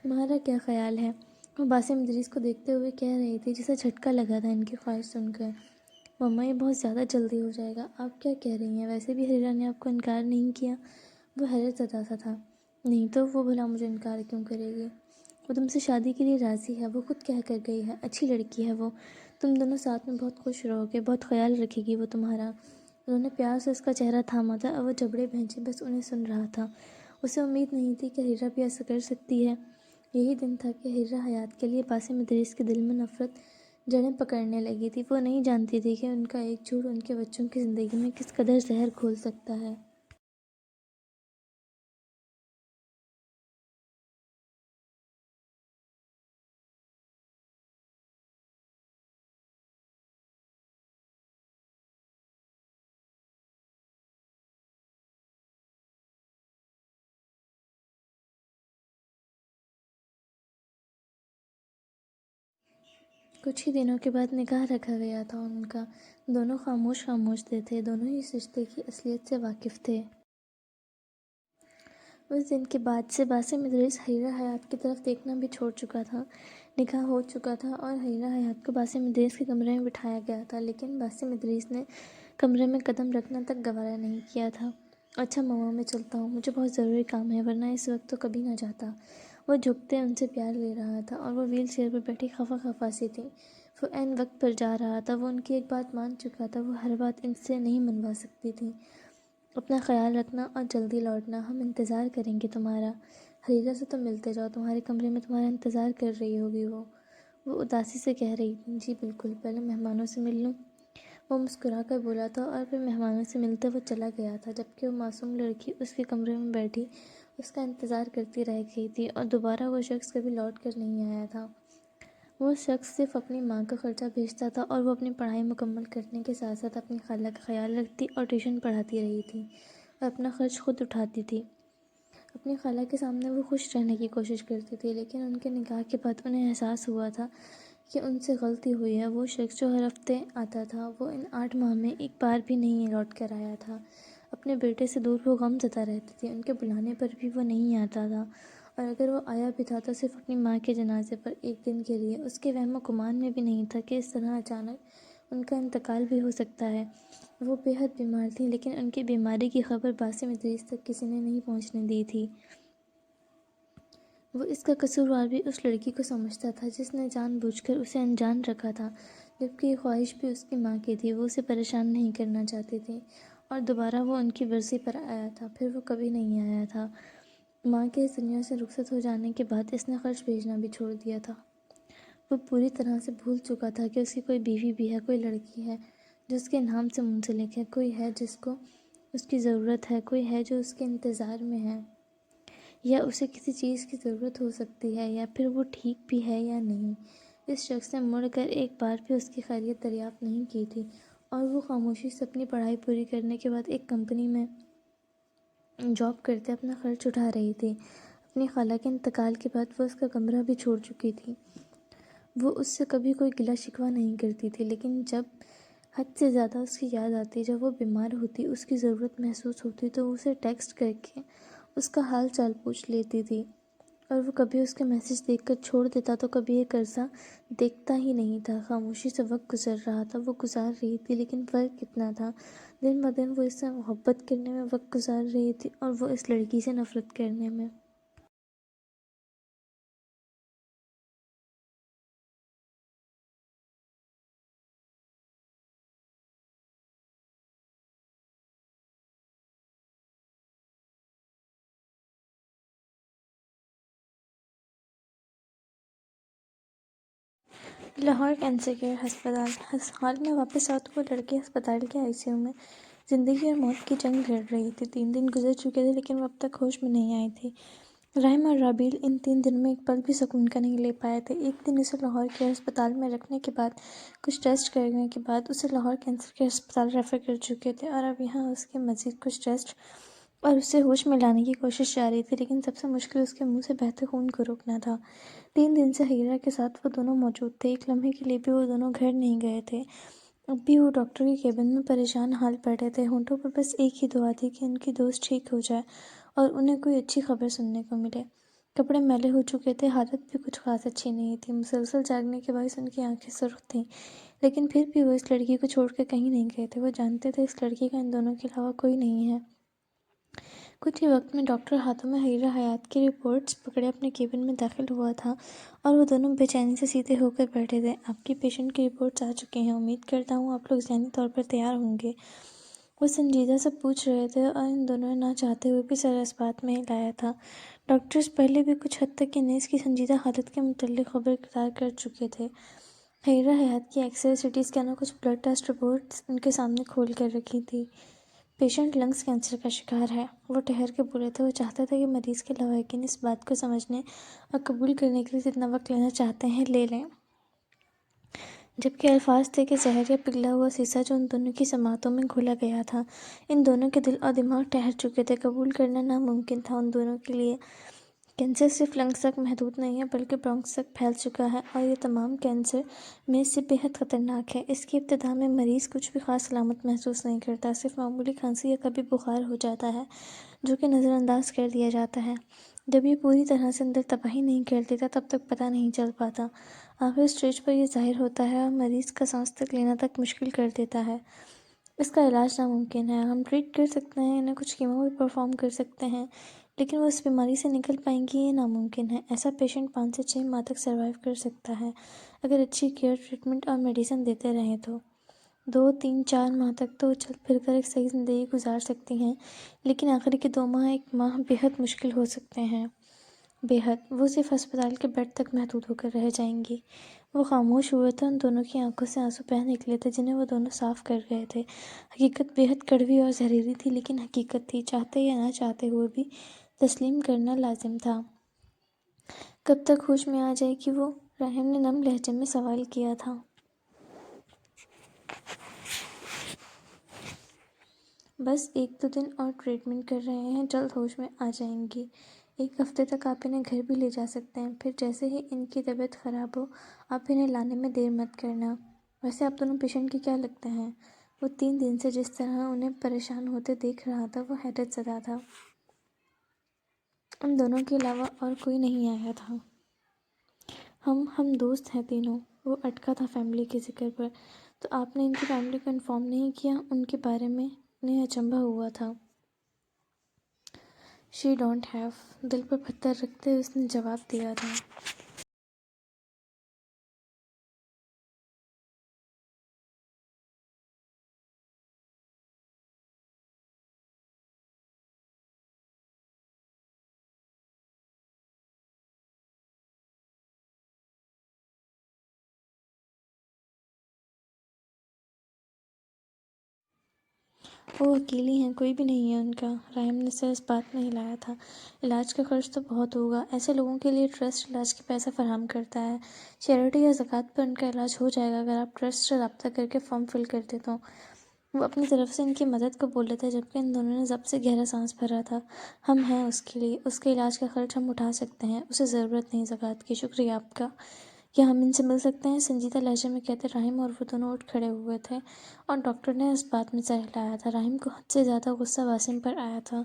تمہارا کیا خیال ہے؟ وہ باسم ادریس کو دیکھتے ہوئے کہہ رہی تھی، جسے جھٹکا لگا تھا ان کی خواہش سن کر۔ مما، یہ بہت زیادہ جلدی ہو جائے گا، آپ کیا کہہ رہی ہیں؟ ویسے بھی ہریرا نے آپ کو انکار نہیں کیا۔ وہ حیرت زدہ سا تھا۔ نہیں تو وہ بھلا مجھے انکار کیوں کرے گی؟ وہ تم سے شادی کے لیے راضی ہے، وہ خود کہہ کر گئی ہے، اچھی لڑکی ہے وہ، تم دونوں ساتھ میں بہت خوش رہو گے، بہت خیال رکھے گی وہ تمہارا۔ انہوں نے پیار سے اس کا چہرہ تھاما تھا، اور وہ جبڑے بھینچے بس انہیں سن رہا تھا۔ اسے امید نہیں تھی کہ ہیرا بھی ایسا کر سکتی ہے۔ یہی دن تھا کہ ہیرا حیات کے لیے باسم ادریس کے دل میں نفرت جڑیں پکڑنے لگی تھی۔ وہ نہیں جانتی تھی کہ ان کا ایک جھوٹ ان کے بچوں کی زندگی میں کس قدر زہر گھول سکتا ہے۔ کچھ ہی دنوں کے بعد نکاح رکھا گیا تھا ان کا۔ دونوں خاموش خاموش تھے، دونوں ہی اس رشتے کی اصلیت سے واقف تھے۔ اس دن کے بعد سے باسم ادریس ہیرا حیات کی طرف دیکھنا بھی چھوڑ چکا تھا۔ نکاح ہو چکا تھا، اور ہیرا حیات کو باسم ادریس کے کمرے میں بٹھایا گیا تھا، لیکن باسم ادریس نے کمرے میں قدم رکھنا تک گوارا نہیں کیا تھا۔ اچھا ماما، میں چلتا ہوں، مجھے بہت ضروری کام ہے، ورنہ اس وقت تو کبھی نہ جاتا۔ وہ جھکتے ان سے پیار لے رہا تھا، اور وہ ویل چیئر پر بیٹھی خفا خفا سی تھی۔ وہ عین وقت پر جا رہا تھا، وہ ان کی ایک بات مان چکا تھا، وہ ہر بات ان سے نہیں منوا سکتی تھی۔ اپنا خیال رکھنا اور جلدی لوٹنا، ہم انتظار کریں گے تمہارا۔ حریرہ سے تو ملتے جاؤ، تمہارے کمرے میں تمہارا انتظار کر رہی ہوگی وہ اداسی سے کہہ رہی تھی۔ جی بالکل، پہلے مہمانوں سے مل لوں۔ وہ مسکرا کر بولا تھا اور پھر مہمانوں سے ملتے ہوئے چلا گیا تھا، جبکہ وہ معصوم لڑکی اس کے کمرے میں بیٹھی اس کا انتظار کرتی رہ گئی تھی اور دوبارہ وہ شخص کبھی لوٹ کر نہیں آیا تھا۔ وہ شخص صرف اپنی ماں کا خرچہ بھیجتا تھا اور وہ اپنی پڑھائی مکمل کرنے کے ساتھ ساتھ اپنی خالہ کا خیال رکھتی اور ٹیوشن پڑھاتی رہی تھی اور اپنا خرچ خود اٹھاتی تھی۔ اپنی خالہ کے سامنے وہ خوش رہنے کی کوشش کرتی تھی، لیکن ان کے نکاح کے بعد انہیں احساس ہوا تھا کہ ان سے غلطی ہوئی ہے۔ وہ شخص جو ہر ہفتے آتا تھا وہ ان 8 ماہ میں ایک بار بھی نہیں لوٹ کر آیا تھا۔ اپنے بیٹے سے دور وہ غم زدہ رہتی تھی، ان کے بلانے پر بھی وہ نہیں آتا تھا، اور اگر وہ آیا بھی تھا تو صرف اپنی ماں کے جنازے پر ایک دن کے لیے۔ اس کے وہم و گمان میں بھی نہیں تھا کہ اس طرح اچانک ان کا انتقال بھی ہو سکتا ہے۔ وہ بے حد بیمار تھیں، لیکن ان کی بیماری کی خبر باسم ادریس تک کسی نے نہیں پہنچنے دی تھی۔ وہ اس کا قصوروار بھی اس لڑکی کو سمجھتا تھا جس نے جان بوجھ کر اسے انجان رکھا تھا، جبکہ یہ خواہش بھی اس کی ماں کی تھی۔ وہ اسے پریشان نہیں کرنا چاہتی تھی، اور دوبارہ وہ ان کی مرضی پر آیا تھا، پھر وہ کبھی نہیں آیا تھا۔ ماں کے اس دنیا سے رخصت ہو جانے کے بعد اس نے خرچ بھیجنا بھی چھوڑ دیا تھا۔ وہ پوری طرح سے بھول چکا تھا کہ اس کی کوئی بیوی بھی ہے، کوئی لڑکی ہے جو اس کے نام سے منسلک ہے، کوئی ہے جس کو اس کی ضرورت ہے، کوئی ہے جو اس کے انتظار میں ہے، یا اسے کسی چیز کی ضرورت ہو سکتی ہے، یا پھر وہ ٹھیک بھی ہے یا نہیں۔ اس شخص نے مڑ کر ایک بار بھی اس کی خیریت دریافت نہیں کی تھی، اور وہ خاموشی سے اپنی پڑھائی پوری کرنے کے بعد ایک کمپنی میں جاب کرتے اپنا خرچ اٹھا رہی تھی۔ اپنی خالہ کے انتقال کے بعد وہ اس کا کمرہ بھی چھوڑ چکی تھی۔ وہ اس سے کبھی کوئی گلہ شکوہ نہیں کرتی تھی، لیکن جب حد سے زیادہ اس کی یاد آتی، جب وہ بیمار ہوتی، اس کی ضرورت محسوس ہوتی، تو وہ اسے ٹیکسٹ کر کے اس کا حال چال پوچھ لیتی تھی، اور وہ کبھی اس کے میسج دیکھ کر چھوڑ دیتا تو کبھی ایک عرصہ دیکھتا ہی نہیں تھا۔ خاموشی سے وقت گزر رہا تھا، وہ گزار رہی تھی، لیکن فرق کتنا تھا۔ دن بہ دن وہ اس سے محبت کرنے میں وقت گزار رہی تھی، اور وہ اس لڑکی سے نفرت کرنے میں۔ لاہور کینسر کیئر ہسپتال حال میں واپس آ تو وہ لڑکی ہسپتال کے ICU میں زندگی اور موت کی جنگ لڑ رہی تھی۔ 3 دن گزر چکے تھے، لیکن وہ اب تک ہوش میں نہیں آئی تھی۔ رحم اور رابیل ان 3 دن میں ایک پل بھی سکون کا نہیں لے پائے تھے۔ ایک دن اسے لاہور کیئر ہسپتال میں رکھنے کے بعد کچھ ٹیسٹ کرنے کے بعد اسے لاہور کینسر کیئر ہسپتال ریفر کر چکے تھے، اور اب یہاں اس کے مزید کچھ ٹیسٹ اور اسے ہوش میں لانے کی کوشش جاری تھی، لیکن سب سے مشکل اس کے منہ سے بہتے خون کو روکنا تھا۔ 3 دن سے حیرہ کے ساتھ وہ دونوں موجود تھے، ایک لمحے کے لیے بھی وہ دونوں گھر نہیں گئے تھے۔ اب بھی وہ ڈاکٹر کے کیبن میں پریشان حال بیٹھے تھے، ہونٹوں پر بس ایک ہی دعا تھی کہ ان کی دوست ٹھیک ہو جائے اور انہیں کوئی اچھی خبر سننے کو ملے۔ کپڑے میلے ہو چکے تھے، حالت بھی کچھ خاص اچھی نہیں تھی۔ مسلسل جاگنے کے باعث ان کی آنکھیں سرخ تھیں، لیکن پھر بھی وہ اس لڑکی کو چھوڑ کر کہیں نہیں گئے تھے۔ وہ جانتے تھے اس لڑکی کا ان دونوں کے علاوہ کوئی نہیں ہے۔ کچھ ہی وقت میں ڈاکٹر ہاتھوں میں حیرہ حیات کی رپورٹس پکڑے اپنے کیبن میں داخل ہوا تھا، اور وہ دونوں بے چینی سے سیدھے ہو کر بیٹھے تھے۔ آپ کی پیشنٹ کی رپورٹس آ چکی ہیں، امید کرتا ہوں آپ لوگ ذہنی طور پر تیار ہوں گے، وہ سنجیدہ سے پوچھ رہے تھے، اور ان دونوں نے نہ چاہتے ہوئے بھی سر اس بات میں ہلایا تھا۔ ڈاکٹرز پہلے بھی کچھ حد تک انیس کی سنجیدہ حالت کے متعلق خبردار کر چکے تھے۔ حیرہ حیات کی ایکس رے، CT اسکین اور کچھ بلڈ ٹیسٹ رپورٹس ان کے سامنے کھول کر رکھی تھی۔ پیشنٹ لنگز کینسر کا شکار ہے، وہ ٹھہر کے بولے تھے۔ وہ چاہتا تھا کہ مریض کے لواحقین اس بات کو سمجھنے اور قبول کرنے کے لیے جتنا وقت لینا چاہتے ہیں لے لیں، جبکہ الفاظ تھے کہ زہر یا پگھلا ہوا سیسہ جو ان دونوں کی سماعتوں میں گھولا گیا تھا۔ ان دونوں کے دل اور دماغ ٹھہر چکے تھے، قبول کرنا ناممکن تھا ان دونوں کے لیے۔ کینسر صرف لنگز تک محدود نہیں ہے بلکہ برونکس تک پھیل چکا ہے، اور یہ تمام کینسر میں سے بے حد خطرناک ہے۔ اس کی ابتدا میں مریض کچھ بھی خاص علامت محسوس نہیں کرتا، صرف معمولی کھانسی یا کبھی بخار ہو جاتا ہے جو کہ نظر انداز کر دیا جاتا ہے۔ جب یہ پوری طرح سے اندر تباہی نہیں کر دیتا تب تک پتہ نہیں چل پاتا۔ آخری اسٹیج پر یہ ظاہر ہوتا ہے اور مریض کا سانس تک لینا تک مشکل کر دیتا ہے۔ اس کا علاج ناممکن ہے، ہم ٹریٹ کر سکتے ہیں، انہیں کچھ کیمو بھی پرفارم کر سکتے ہیں، لیکن وہ اس بیماری سے نکل پائیں گی یہ ناممکن ہے۔ ایسا پیشنٹ 5 سے 6 ماہ تک سروائیو کر سکتا ہے اگر اچھی کیئر، ٹریٹمنٹ اور میڈیسن دیتے رہیں تو۔ 2 3 4 ماہ تک تو وہ چل پھر کر ایک صحیح زندگی گزار سکتی ہیں، لیکن آخری کے 2 ماہ 1 ماہ بے حد مشکل ہو سکتے ہیں۔ بے حد، وہ صرف ہسپتال کے بیڈ تک محدود ہو کر رہ جائیں گی۔ وہ خاموش ہوئے تھے، ان دونوں کی آنکھوں سے آنسو بہہ نکلے تھے جنہیں وہ دونوں صاف کر گئے تھے۔ حقیقت بے حد کڑوی اور زہریلی تھی، لیکن حقیقت تھی، چاہتے یا نہ چاہتے ہوئے بھی تسلیم کرنا لازم تھا۔ کب تک ہوش میں آ جائے گی وہ؟ راہم نے نم لہجے میں سوال کیا تھا۔ بس 1-2 دن اور ٹریٹمنٹ کر رہے ہیں، جلد ہوش میں آ جائیں گی۔ 1 ہفتے تک آپ انہیں گھر بھی لے جا سکتے ہیں، پھر جیسے ہی ان کی طبیعت خراب ہو آپ انہیں لانے میں دیر مت کرنا۔ ویسے آپ دونوں پیشنٹ کے کیا لگتے ہیں؟ وہ 3 دن سے جس طرح انہیں پریشان ہوتے دیکھ رہا تھا وہ حیرت زدہ تھا۔ ان دونوں کے علاوہ اور کوئی نہیں آیا تھا۔ ہم دوست ہیں تینوں۔ وہ اٹکا تھا فیملی کے ذکر پر۔ تو آپ نے ان کی فیملی کو انفارم نہیں کیا؟ ان کے بارے میں انہیں اچنبھا ہوا تھا۔ شی ڈونٹ ہیو، دل پر پتھر رکھتے اس نے جواب دیا تھا۔ وہ اکیلی ہیں، کوئی بھی نہیں ہے ان کا۔ راہم نے سر اس بات میں ہلایا تھا۔ علاج کا خرچ تو بہت ہوگا، ایسے لوگوں کے لیے ٹرسٹ علاج کے پیسے فراہم کرتا ہے۔ چیریٹی یا زکوٰۃ پر ان کا علاج ہو جائے گا اگر آپ ٹرسٹ سے رابطہ کر کے فارم فل کر دیں تو۔ وہ اپنی طرف سے ان کی مدد کو بولے تھے جبکہ ان دونوں نے ضبط سے گہرا سانس بھرا تھا۔ ہم ہیں اس کے لیے، اس کے علاج کا خرچ ہم اٹھا سکتے ہیں، اسے ضرورت نہیں زکوٰۃ کی۔ شکریہ آپ کا۔ کیا ہم ان سے مل سکتے ہیں؟ سنجیدہ لہجے میں کہتے راہم اور وہ دونوں اٹھ کھڑے ہوئے تھے اور ڈاکٹر نے اس بات میں سر ہلایا تھا۔ راہم کو حد سے زیادہ غصہ باسم پر آیا تھا۔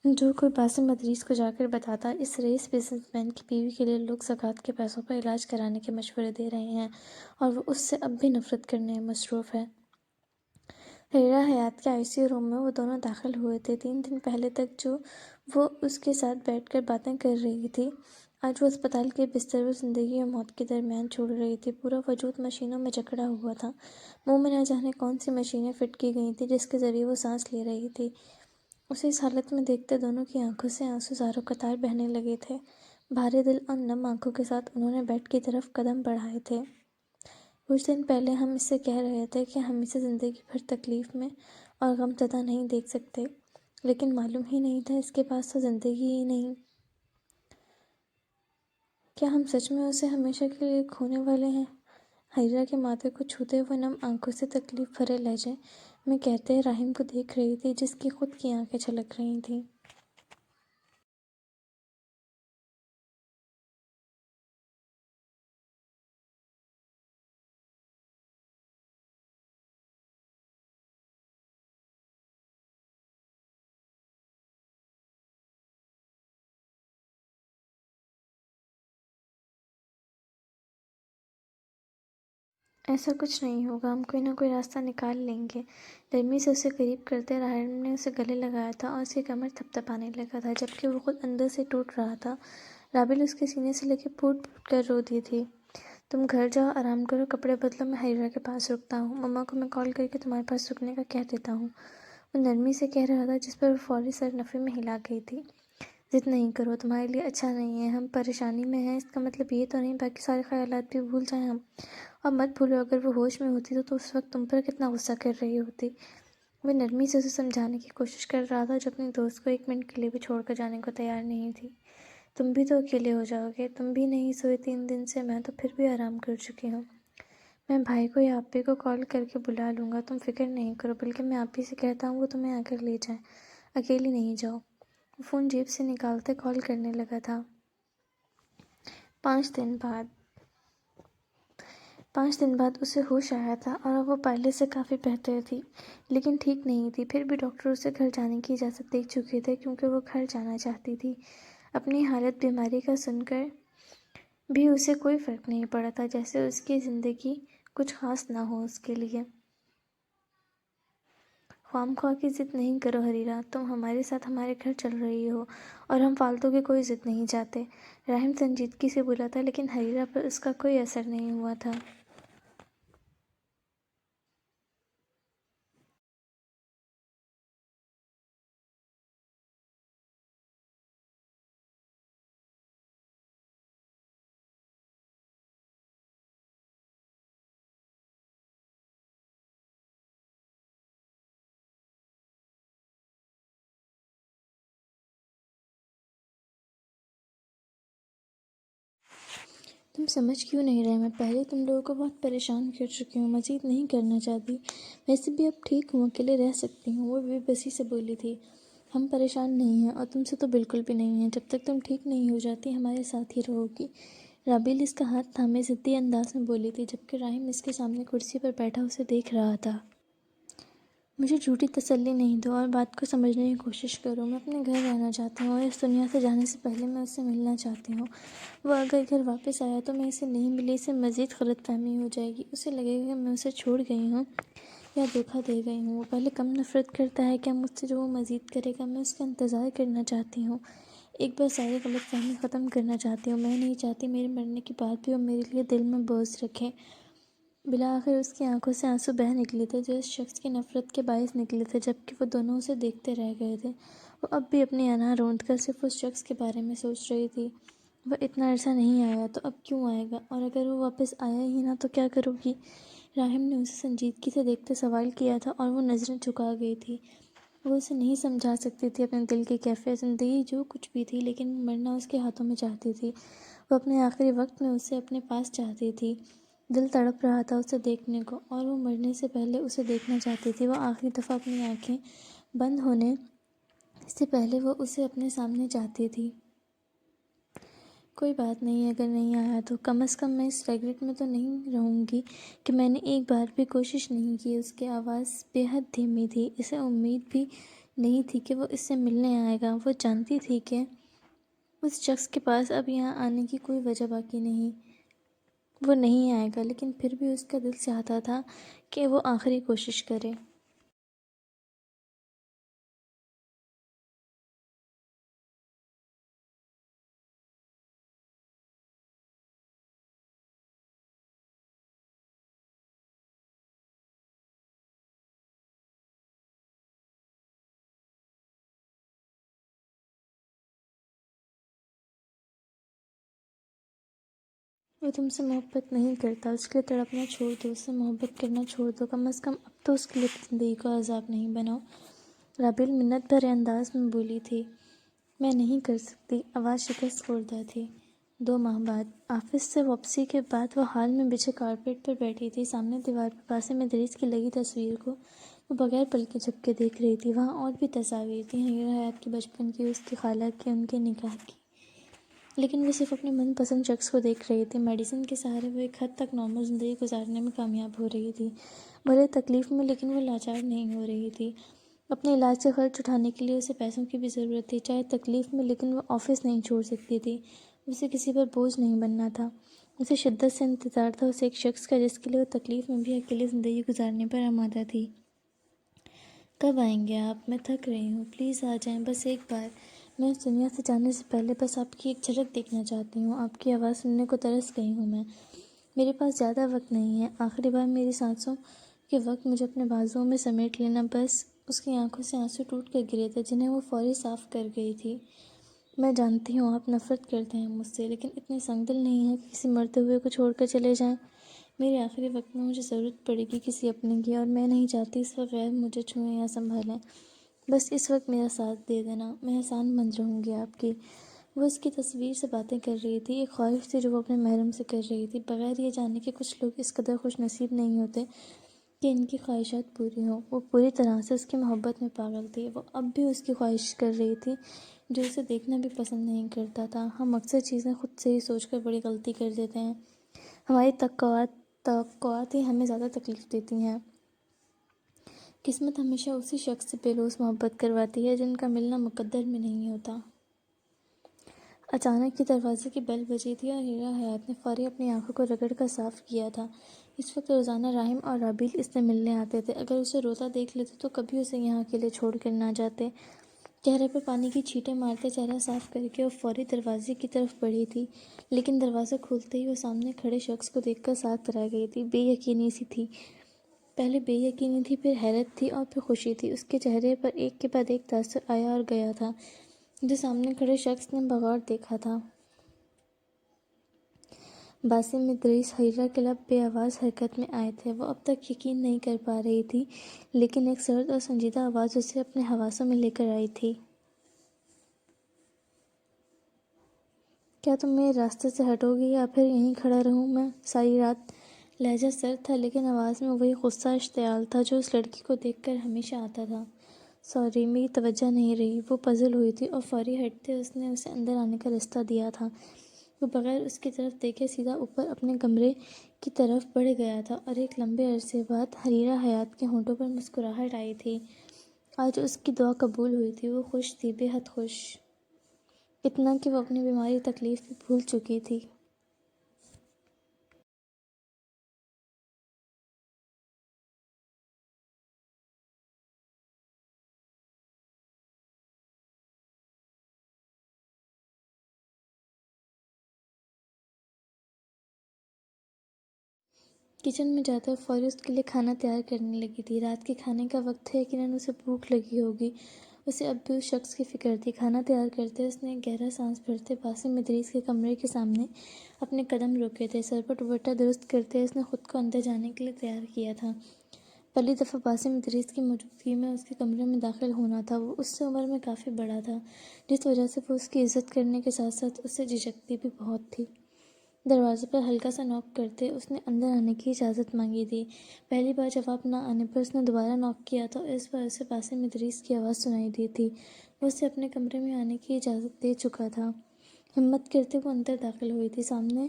جو کوئی باسم مدریس کو جا کر بتاتا اس رئیس بزنس مین کی بیوی کے لیے لوگ زکوٰۃ کے پیسوں پر علاج کرانے کے مشورے دے رہے ہیں اور وہ اس سے اب بھی نفرت کرنے میں مصروف ہے۔ حریرہ حیات کے ICU روم میں وہ دونوں داخل ہوئے تھے۔ 3 دن پہلے تک جو وہ اس کے ساتھ بیٹھ کر باتیں کر رہی تھی، آج وہ اسپتال کے بستر پر زندگی اور موت کے درمیان چھوڑ رہی تھی۔ پورا وجود مشینوں میں جکڑا ہوا تھا۔ منہ میں نہ جانے کون سی مشینیں فٹ کی گئی تھیں جس کے ذریعے وہ سانس لے رہی تھی۔ اسے اس حالت میں دیکھتے دونوں کی آنکھوں سے آنسو زاروں قطار بہنے لگے تھے۔ بھارے دل اور نم آنکھوں کے ساتھ انہوں نے بیڈ کی طرف قدم بڑھائے تھے۔ کچھ دن پہلے ہم اس سے کہہ رہے تھے کہ ہم اسے زندگی بھر تکلیف میں اور غم زدہ نہیں دیکھ سکتے، لیکن معلوم ہی نہیں تھا اس کے پاس تو زندگی ہی نہیں۔ کیا ہم سچ میں اسے ہمیشہ کے لیے کھونے والے ہیں؟ حریرہ کے ماتھے کو چھوتے ہوئے نم آنکھوں سے تکلیف بھرے لہجے میں کہتے راہم کو دیکھ رہی تھی جس کی خود کی آنکھیں چھلک رہی تھیں۔ ایسا کچھ نہیں ہوگا، ہم کوئی نہ کوئی راستہ نکال لیں گے۔ نرمی سے اسے قریب کرتے راہم نے اسے گلے لگایا تھا اور اس کی کمر تھپ تھپانے لگا تھا جبکہ وہ خود اندر سے ٹوٹ رہا تھا۔ رابل اس کے سینے سے لگے پھوٹ پھوٹ کر رو دی تھی۔ تم گھر جاؤ، آرام کرو، کپڑے بدلو، میں حریرہ کے پاس رکتا ہوں۔ مما کو میں کال کر کے تمہارے پاس رکنے کا کہہ دیتا ہوں، وہ نرمی سے کہہ رہا تھا جس پر وہ فوری سر نفی میں ہلا گئی تھی۔ ضد نہیں کرو، تمہارے لیے اچھا نہیں ہے، ہم پریشانی میں ہیں، اس کا مطلب یہ تو نہیں باقی سارے خیالات بھی بھول جائیں ہم۔ اور مت بھولو اگر وہ ہوش میں ہوتی تو اس وقت تم پر کتنا غصہ کر رہی ہوتی۔ وہ نرمی سے اسے سمجھانے کی کوشش کر رہا تھا جو اپنے دوست کو 1 منٹ کے لیے بھی چھوڑ کر جانے کو تیار نہیں تھی۔ تم بھی تو اکیلے ہو جاؤ گے، تم بھی نہیں سوئے 3 دن سے، میں تو پھر بھی آرام کر چکی ہوں۔ میں بھائی کو یا آپی کو کال کر کے بلا لوں گا، تم فکر نہیں کرو، بلکہ میں آپی سے کہتا ہوں وہ تمہیں آ کر لے جائیں، اکیلی نہیں جاؤ۔ وہ فون جیب سے نکالتے کال کرنے لگا تھا۔ 5 دن بعد 5 دن بعد اسے ہوش آیا تھا اور اب وہ پہلے سے کافی بہتر تھی، لیکن ٹھیک نہیں تھی۔ پھر بھی ڈاکٹر اسے گھر جانے کی اجازت دے چکے تھے کیونکہ وہ گھر جانا چاہتی تھی۔ اپنی حالت بیماری کا سن کر بھی اسے کوئی فرق نہیں پڑا تھا، جیسے اس کی زندگی کچھ خاص نہ ہو اس کے لیے۔ خواہ مخواہ کی ضد نہیں کرو حریرہ، تم ہمارے ساتھ ہمارے گھر چل رہی ہو اور ہم فالتو کی کوئی ضد نہیں چاہتے۔ راہم سنجیدگی سے بولا تھا لیکن حریرہ پر اس کا کوئی اثر نہیں ہوا تھا۔ تم سمجھ کیوں نہیں رہے؟ میں پہلے تم لوگوں کو بہت پریشان کر چکی ہوں، مزید نہیں کرنا چاہتی۔ ویسے بھی اب ٹھیک ہوں، اکیلے رہ سکتی ہوں، وہ بے بسی سے بولی تھی۔ ہم پریشان نہیں ہیں، اور تم سے تو بالکل بھی نہیں ہیں۔ جب تک تم ٹھیک نہیں ہو جاتی ہمارے ساتھ ہی رہو گی۔ رابیل اس کا ہاتھ تھامے ضدی انداز میں بولی تھی، جبکہ راہم اس کے سامنے کرسی پر بیٹھا اسے دیکھ رہا تھا۔ مجھے جھوٹی تسلی نہیں دو اور بات کو سمجھنے کی کوشش کرو۔ میں اپنے گھر رہنا چاہتی ہوں اور اس دنیا سے جانے سے پہلے میں اس سے ملنا چاہتی ہوں۔ وہ اگر گھر واپس آیا تو میں اسے نہیں ملی، اسے مزید غلط فہمی ہو جائے گی۔ اسے لگے گا کہ میں اسے چھوڑ گئی ہوں یا دھوکہ دے گئی ہوں۔ وہ پہلے کم نفرت کرتا ہے کیا مجھ سے جو وہ مزید کرے گا؟ میں اس کا انتظار کرنا چاہتی ہوں، ایک بار ساری غلط فہمی ختم کرنا چاہتی ہوں۔ میں نہیں چاہتی میرے مرنے کے بعد بھی وہ میرے لیے دل میں بوجھ رکھے۔ بالآخر اس کی آنکھوں سے آنسو بہہ نکلے تھے جو اس شخص کی نفرت کے باعث نکلے تھے، جبکہ وہ دونوں اسے دیکھتے رہ گئے تھے۔ وہ اب بھی اپنی انا روند کر صرف اس شخص کے بارے میں سوچ رہی تھی۔ وہ اتنا عرصہ نہیں آیا تو اب کیوں آئے گا؟ اور اگر وہ واپس آیا ہی نہ تو کیا کرو گی؟ راہم نے اسے سنجیدگی سے دیکھتے سوال کیا تھا اور وہ نظریں جھکا گئی تھی۔ وہ اسے نہیں سمجھا سکتی تھی اپنے دل کی کیفیت، زندگی جو کچھ بھی تھی، لیکن مرنا اس کے ہاتھوں میں چاہتی تھی۔ وہ اپنے آخری وقت میں اسے اپنے پاس چاہتی تھی۔ دل تڑپ رہا تھا اسے دیکھنے کو، اور وہ مرنے سے پہلے اسے دیکھنا چاہتی تھی۔ وہ آخری دفعہ اپنی آنکھیں بند ہونے سے پہلے وہ اسے اپنے سامنے چاہتی تھی۔ کوئی بات نہیں، اگر نہیں آیا تو کم از کم میں اس ریگریٹ میں تو نہیں رہوں گی کہ میں نے ایک بار بھی کوشش نہیں کی۔ اس کی آواز بے حد دھیمی تھی، اسے امید بھی نہیں تھی کہ وہ اس سے ملنے آئے گا۔ وہ جانتی تھی کہ اس شخص کے پاس اب یہاں آنے کی کوئی وجہ باقی نہیں، وہ نہیں آئے گا، لیکن پھر بھی اس کا دل چاہتا تھا کہ وہ آخری کوشش کرے۔ وہ تم سے محبت نہیں کرتا، اس کے لیے تڑپنا چھوڑ دو، اس سے محبت کرنا چھوڑ دو، کم از کم اب تو اس کے لیے زندگی کو عذاب نہیں بناؤ۔ رابیل منت بھرے انداز میں بولی تھی۔ میں نہیں کر سکتی، آواز شکست خوردہ تھی۔ 2 ماہ بعد آفس سے واپسی کے بعد وہ ہال میں بچھے کارپیٹ پر بیٹھی تھی۔ سامنے دیوار پر قاسم ادریس کی لگی تصویر کو وہ بغیر پلکے جھپکے دیکھ رہی تھی۔ وہاں اور بھی تصاویر تھیں، حیرہ حیات کی، بچپن کی، اس کی خالہ کی، ان کے نکاح کی، لیکن وہ صرف اپنے من پسند شخص کو دیکھ رہی تھی۔ میڈیسن کے سہارے وہ ایک حد تک نارمل زندگی گزارنے میں کامیاب ہو رہی تھی، بھلے تکلیف میں، لیکن وہ لاچار نہیں ہو رہی تھی۔ اپنے علاج سے خرچ اٹھانے کے لیے اسے پیسوں کی بھی ضرورت تھی، چاہے تکلیف میں، لیکن وہ آفس نہیں چھوڑ سکتی تھی۔ اسے کسی پر بوجھ نہیں بننا تھا۔ اسے شدت سے انتظار تھا اسے ایک شخص کا جس کے لیے وہ تکلیف میں بھی اکیلے زندگی گزارنے پر آمادہ تھی۔ کب آئیں گے آپ؟ میں تھک رہی ہوں، پلیز آ جائیں، بس ایک بار۔ میں اس دنیا سے جانے سے پہلے بس آپ کی ایک جھلک دیکھنا چاہتی ہوں، آپ کی آواز سننے کو ترس گئی ہوں میں۔ میرے پاس زیادہ وقت نہیں ہے، آخری بار میری سانسوں کے وقت مجھے اپنے بازوؤں میں سمیٹ لینا بس۔ اس کی آنکھوں سے آنسو ٹوٹ کر گرے تھے جنہیں وہ فوری صاف کر گئی تھی۔ میں جانتی ہوں آپ نفرت کرتے ہیں مجھ سے، لیکن اتنے سنگ دل نہیں ہیں کہ کسی مرتے ہوئے کو چھوڑ کر چلے جائیں۔ میرے آخری وقت میں مجھے ضرورت پڑے گی کسی اپنے کی، اور میں نہیں چاہتی اس وقت غیر مجھے چھوئیں یا سنبھالیں۔ بس اس وقت میرا ساتھ دے دینا، میں احسان مند رہوں گی آپ کی۔ وہ اس کی تصویر سے باتیں کر رہی تھی، ایک خواہش تھی جو وہ اپنے محرم سے کر رہی تھی، بغیر یہ جانے کہ کچھ لوگ اس قدر خوش نصیب نہیں ہوتے کہ ان کی خواہشات پوری ہوں۔ وہ پوری طرح سے اس کی محبت میں پاگل تھی۔ وہ اب بھی اس کی خواہش کر رہی تھی جو اسے دیکھنا بھی پسند نہیں کرتا تھا۔ ہم اکثر چیزیں خود سے ہی سوچ کر بڑی غلطی کر دیتے ہیں، ہماری توقعات ہی ہمیں زیادہ تکلیف دیتی ہیں۔ قسمت ہمیشہ اسی شخص سے بے لوث محبت کرواتی ہے جن کا ملنا مقدر میں نہیں ہوتا۔ اچانک ہی دروازے کی بیل بجی تھی اور حیرہ حیات نے فوری اپنی آنکھوں کو رگڑ کر صاف کیا تھا۔ اس وقت روزانہ راہم اور رابیل اس سے ملنے آتے تھے، اگر اسے روتا دیکھ لیتے تو کبھی اسے یہاں اکیلے چھوڑ کر نہ جاتے۔ چہرے پر پانی کی چھینٹیں مارتے چہرہ صاف کر کے وہ فوری دروازے کی طرف بڑھی تھی، لیکن دروازہ کھولتے ہی وہ سامنے کھڑے شخص کو دیکھ کر ساکت رہ گئی تھی۔ بے یقینی سی تھی، پہلے بے یقینی تھی، پھر حیرت تھی، اور پھر خوشی تھی۔ اس کے چہرے پر ایک کے بعد ایک تاثر آیا اور گیا تھا جو سامنے کھڑے شخص نے بغور دیکھا تھا۔ قاسم ادریس حیرہ کے لب بے آواز حرکت میں آئے تھے۔ وہ اب تک یقین نہیں کر پا رہی تھی، لیکن ایک سرد اور سنجیدہ آواز اسے اپنے حواسوں میں لے کر آئی تھی۔ کیا تم میرے راستے سے ہٹو گی یا پھر یہیں کھڑا رہوں میں ساری رات؟ لہجہ سرد تھا لیکن آواز میں وہی غصہ اشتعال تھا جو اس لڑکی کو دیکھ کر ہمیشہ آتا تھا۔ سوری، میری توجہ نہیں رہی۔ وہ پزل ہوئی تھی اور فوری ہٹتے اس نے اسے اندر آنے کا راستہ دیا تھا۔ وہ بغیر اس کی طرف دیکھے سیدھا اوپر اپنے کمرے کی طرف بڑھ گیا تھا اور ایک لمبے عرصے بعد حریرہ حیات کے ہونٹوں پر مسکراہٹ آئی تھی۔ آج اس کی دعا قبول ہوئی تھی۔ وہ خوش تھی، بے حد خوش، اتنا کہ وہ اپنی بیماری تکلیف بھی بھول چکی تھی۔ کچن میں جاتے اور فوری اس کے لیے کھانا تیار کرنے لگی تھی۔ رات کے کھانے کا وقت ہے، یقیناً اسے بھوک لگی ہوگی۔ اسے اب بھی اس شخص کی فکر تھی۔ کھانا تیار کرتے اس نے ایک گہرا سانس بھرتے باسم ادریس کے کمرے کے سامنے اپنے قدم روکے تھے۔ سر پر دوپٹہ درست کرتے اس نے خود کو اندر جانے کے لیے تیار کیا تھا۔ پہلی دفعہ باسم ادریس کی موجودگی میں اس کے کمرے میں داخل ہونا تھا۔ وہ اس سے عمر میں کافی بڑا تھا، جس وجہ سے وہ اس کی عزت کرنے کے ساتھ ساتھ اس سے جھجکتی بھی بہت تھی۔ دروازے پر ہلکا سا نوک کرتے اس نے اندر آنے کی اجازت مانگی تھی۔ پہلی بار جواب نہ آنے پر اس نے دوبارہ نوک کیا تو اس بار اسے باسم ادریس کی آواز سنائی دی تھی۔ وہ اسے اپنے کمرے میں آنے کی اجازت دے چکا تھا۔ ہمت کرتے وہ اندر داخل ہوئی تھی۔ سامنے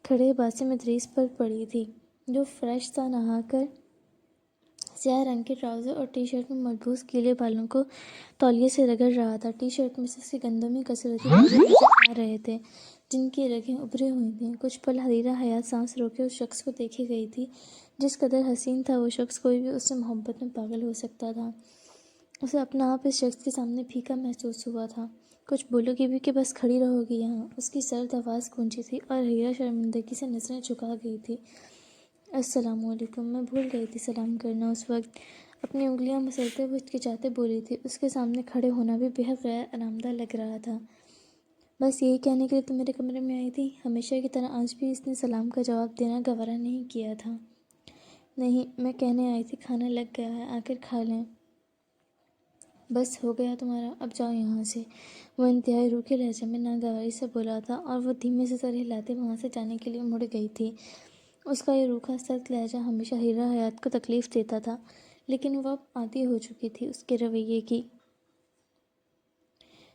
کھڑے باسم ادریس پر پڑی تھی، جو فریش سا نہا کر سیاہ رنگ کے ٹراؤزر اور ٹی شرٹ میں ملبوس گیلے بالوں کو تولیے سے رگڑ رہا تھا۔ ٹی شرٹ میں سے اس کی گندمی کسرتی بازو نظر آ رہے تھے، جن کی رگیں ابھری ہوئی تھیں۔ کچھ پل حریرہ حیات سانس روکے اس شخص کو دیکھے گئی تھی۔ جس قدر حسین تھا وہ شخص، کوئی بھی اس سے محبت میں پاگل ہو سکتا تھا۔ اسے اپنا آپ اس شخص کے سامنے پھیکا محسوس ہوا تھا۔ کچھ بولو گی بھی کہ بس کھڑی رہو گی یہاں؟ اس کی سرد آواز گونجی تھی اور حریرہ شرمندگی سے نظریں جھکا گئی تھی۔ السلام علیکم۔ میں بھول گئی تھی سلام کرنا۔ اس وقت اپنی انگلیاں مسلتے وہ ہچکچاتے بولی تھی۔ اس کے سامنے کھڑے ہونا بھی بےحد غیر آرام دہ لگ رہا تھا۔ بس یہی کہنے کے لیے تم میرے کمرے میں آئی تھی؟ ہمیشہ کی طرح آج بھی اس نے سلام کا جواب دینا گوارا نہیں کیا تھا۔ نہیں، میں کہنے آئی تھی کھانا لگ گیا ہے، آ کر کھا لیں۔ بس ہو گیا تمہارا، اب جاؤ یہاں سے۔ وہ انتہائی روکھے لہجے میں ناگواری سے بولا تھا اور وہ دھیمے سے سر ہلاتے وہاں سے جانے کے لیے مڑ گئی تھی۔ اس کا یہ روکھا سخت لہجہ ہمیشہ حریرہ حیات کو تکلیف دیتا تھا، لیکن وہ اب عادی ہو چکی تھی اس کے رویے کی۔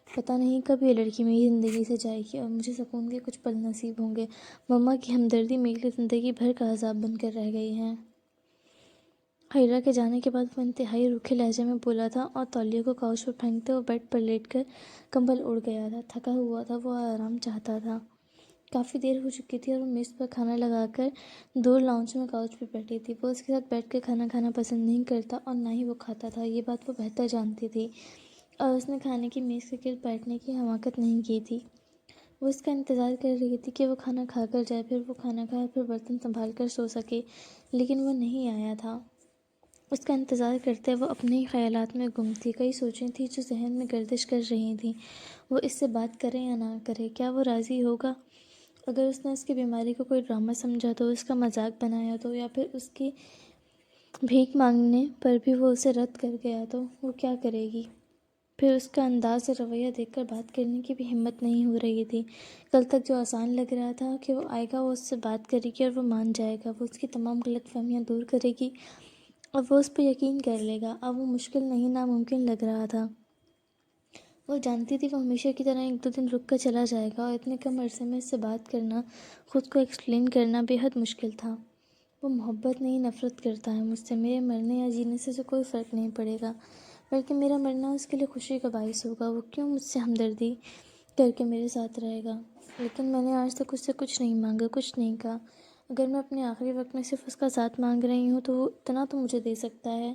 پتہ نہیں کب یہ لڑکی میری زندگی سے جائے گی اور مجھے سکون کے کچھ پل نصیب ہوں گے۔ مما کی ہمدردی میرے لیے زندگی بھر کا عذاب بن کر رہ گئی ہے۔ حریرہ کے جانے کے بعد وہ انتہائی روکھے لہجے میں بولا تھا اور تولیے کو کاؤچ پر پھینکتے وہ بیڈ پر لیٹ کر کمبل اوڑھ گیا تھا۔ تھکا ہوا تھا، وہ آرام چاہتا تھا۔ کافی دیر ہو چکی تھی اور وہ میز پر کھانا لگا کر دور لاؤنج میں کاؤچ پر بیٹھی تھی۔ وہ اس کے ساتھ بیٹھ کر کھانا کھانا پسند نہیں کرتا اور نہ ہی وہ کھاتا تھا، یہ بات وہ بہتر جانتی تھی، اور اس نے کھانے کی میز کے گرد بیٹھنے کی حماقت نہیں کی تھی۔ وہ اس کا انتظار کر رہی تھی کہ وہ کھانا کھا کر جائے، پھر وہ کھانا کھائے، پھر برتن سنبھال کر سو سکے، لیکن وہ نہیں آیا تھا۔ اس کا انتظار کرتے وہ اپنے ہی خیالات میں گم تھی۔ کئی سوچیں تھیں جو ذہن میں گردش کر رہی تھیں۔ وہ اس سے بات کرے یا نہ کرے؟ کیا وہ راضی ہوگا؟ اگر اس نے اس کی بیماری کو کوئی ڈرامہ سمجھا تو، اس کا مذاق بنایا تو، یا پھر اس کی بھیک مانگنے پر بھی وہ اسے رد کر گیا تو وہ کیا کرے گی؟ پھر اس کا انداز اور رویہ دیکھ کر بات کرنے کی بھی ہمت نہیں ہو رہی تھی۔ کل تک جو آسان لگ رہا تھا کہ وہ آئے گا، وہ اس سے بات کرے گی اور وہ مان جائے گا، وہ اس کی تمام غلط فہمیاں دور کرے گی اور وہ اس پہ یقین کر لے گا، اب وہ مشکل نہیں ناممکن لگ رہا تھا۔ وہ جانتی تھی وہ ہمیشہ کی طرح ایک دو دن رک کر چلا جائے گا، اور اتنے کم عرصے میں اس سے بات کرنا، خود کو ایکسپلین کرنا بے حد مشکل تھا۔ وہ محبت نہیں نفرت کرتا ہے مجھ سے، میرے مرنے یا جینے سے کوئی فرق نہیں پڑے گا، بلکہ میرا مرنا اس کے لیے خوشی کا باعث ہوگا۔ وہ کیوں مجھ سے ہمدردی کر کے میرے ساتھ رہے گا؟ لیکن میں نے آج تک اس سے کچھ نہیں مانگا، کچھ نہیں کہا۔ اگر میں اپنے آخری وقت میں صرف اس کا ساتھ مانگ رہی ہوں تو وہ اتنا تو مجھے دے سکتا ہے۔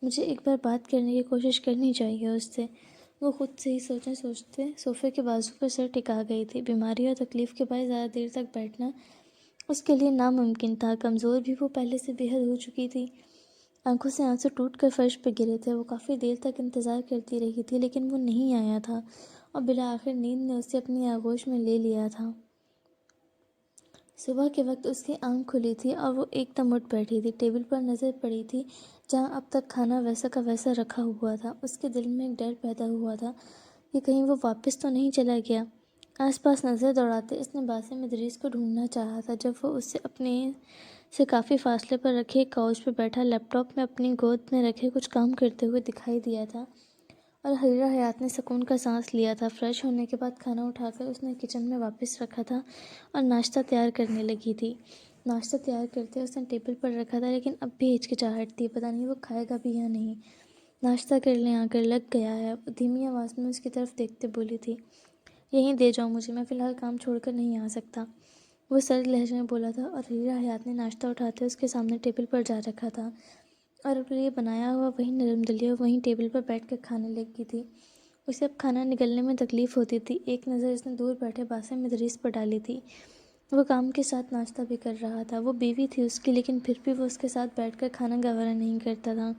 مجھے ایک بار بات کرنے کی کوشش کرنی چاہیے اس سے۔ وہ خود سے ہی سوچتے صوفے کے بازو پر سر ٹکا گئی تھی۔ بیماری اور تکلیف کے باعث زیادہ دیر تک بیٹھنا اس کے لیے ناممکن تھا۔ کمزور بھی وہ پہلے سے بے حد ہو چکی تھی۔ آنکھوں سے آنسو ٹوٹ کر فرش پہ گرے تھے۔ وہ کافی دیر تک انتظار کرتی رہی تھی، لیکن وہ نہیں آیا تھا اور بالآخر نیند نے اسے اپنی آغوش میں لے لیا تھا۔ صبح کے وقت اس کی آنکھ کھلی تھی اور وہ ایک دم اٹھ بیٹھی تھی۔ ٹیبل پر نظر پڑی تھی جہاں اب تک کھانا ویسا کا ویسا رکھا ہوا تھا۔ اس کے دل میں ایک ڈر پیدا ہوا تھا کہ کہیں وہ واپس تو نہیں چلا گیا۔ آس پاس نظر دوڑاتے اس نے باسم ادریس کو ڈھونڈنا چاہا تھا جب وہ اسے اپنے سے کافی فاصلے پر رکھے ایک کاؤچ پہ بیٹھا لیپ ٹاپ میں اپنی گود میں رکھے کچھ کام کرتے ہوئے دکھائی دیا تھا، اور حریرہ حیات نے سکون کا سانس لیا تھا۔ فریش ہونے کے بعد کھانا اٹھا کر اس نے کچن میں واپس رکھا تھا اور ناشتہ تیار کرنے لگی تھی۔ ناشتہ تیار کرتے اس نے ٹیبل پر رکھا تھا، لیکن اب بھی ہچکچاہٹ تھی، پتہ نہیں وہ کھائے گا بھی یا نہیں۔ ناشتہ کر لیں، آ کر لگ گیا ہے، وہ دھیمی آواز میں اس کی طرف دیکھتے بولی تھی۔ یہیں دے جاؤ مجھے، میں فی الحال کام چھوڑ کر نہیں آ سکتا، وہ سرد لہجے میں بولا تھا، اور حریرہ حیات نے ناشتہ اٹھاتے اس کے سامنے ٹیبل پر جا رکھا تھا اور اپنے لیے بنایا ہوا وہی نرم دلیا وہیں ٹیبل پر بیٹھ کر کھانے لگی تھی۔ اسے اب کھانا نگلنے میں تکلیف ہوتی تھی۔ ایک نظر اس نے دور بیٹھے باسم ادریس پر ڈالی تھی، وہ کام کے ساتھ ناشتہ بھی کر رہا تھا۔ وہ بیوی تھی اس کی، لیکن پھر بھی وہ اس کے ساتھ بیٹھ کر کھانا گوارا نہیں کرتا تھا۔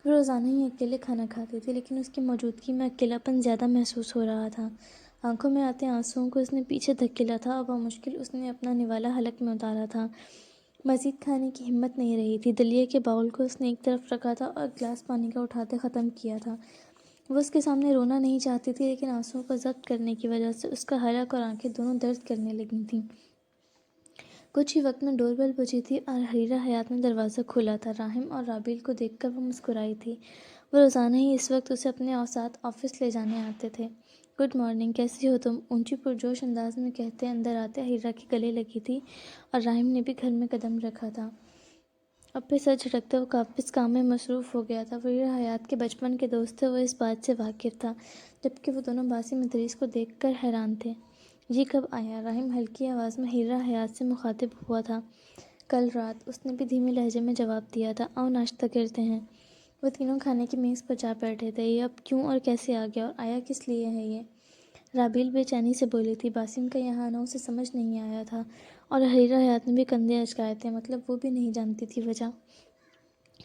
وہ روزانہ ہی اکیلے کھانا کھاتی تھی، لیکن اس کی موجودگی میں اکیلا پن زیادہ محسوس ہو رہا تھا۔ آنکھوں میں آتے آنسوؤں کو اس نے پیچھے دھکیلا تھا اور بمشکل اس نے اپنا نوالا حلق میں اتارا تھا۔ مزید کھانے کی ہمت نہیں رہی تھی۔ دلیے کے باؤل کو اس نے ایک طرف رکھا تھا اور گلاس پانی کا اٹھاتے ختم کیا تھا۔ وہ اس کے سامنے رونا نہیں چاہتی تھی، لیکن آنسوؤں کو ضبط کرنے کی وجہ سے اس کا حلق اور آنکھیں دونوں درد کرنے لگی تھیں۔ کچھ ہی وقت میں ڈور بیل بجی تھی اور حریرہ حیات نے دروازہ کھولا تھا۔ راحم اور رابیل کو دیکھ کر وہ مسکرائی تھی۔ وہ روزانہ ہی اس وقت اسے اپنے ساتھ آفس لے جانے آتے تھے۔ گڈ مارننگ، کیسی ہو تم؟ اونچی پرجوش انداز میں کہتے اندر آتے حریرہ کے گلے لگی تھی، اور راحم نے بھی گھر میں قدم رکھا تھا۔ اب پہ سر جھٹکتے وہ واپس کام میں مصروف ہو گیا تھا۔ وہ حریرہ حیات کے بچپن کے دوست تھے، وہ اس بات سے واقف تھا، جبکہ وہ دونوں باسم ادریس کو دیکھ کر حیران تھے۔ جی کب آیا؟ راحم ہلکی آواز میں حریرہ حیات سے مخاطب ہوا تھا۔ کل رات، اس نے بھی دھیمے لہجے میں جواب دیا تھا۔ آؤ ناشتہ کرتے ہیں۔ وہ تینوں کھانے کی میز پر جا بیٹھے تھے۔ یہ اب کیوں اور کیسے آ گیا اور آیا کس لیے ہے یہ؟ رابیل بے چینی سے بولی تھی۔ باسم کا یہاں آنا اسے سمجھ نہیں آیا تھا، اور حریرہ حیات نے بھی کندھے اچکائے تھے، مطلب وہ بھی نہیں جانتی تھی وجہ۔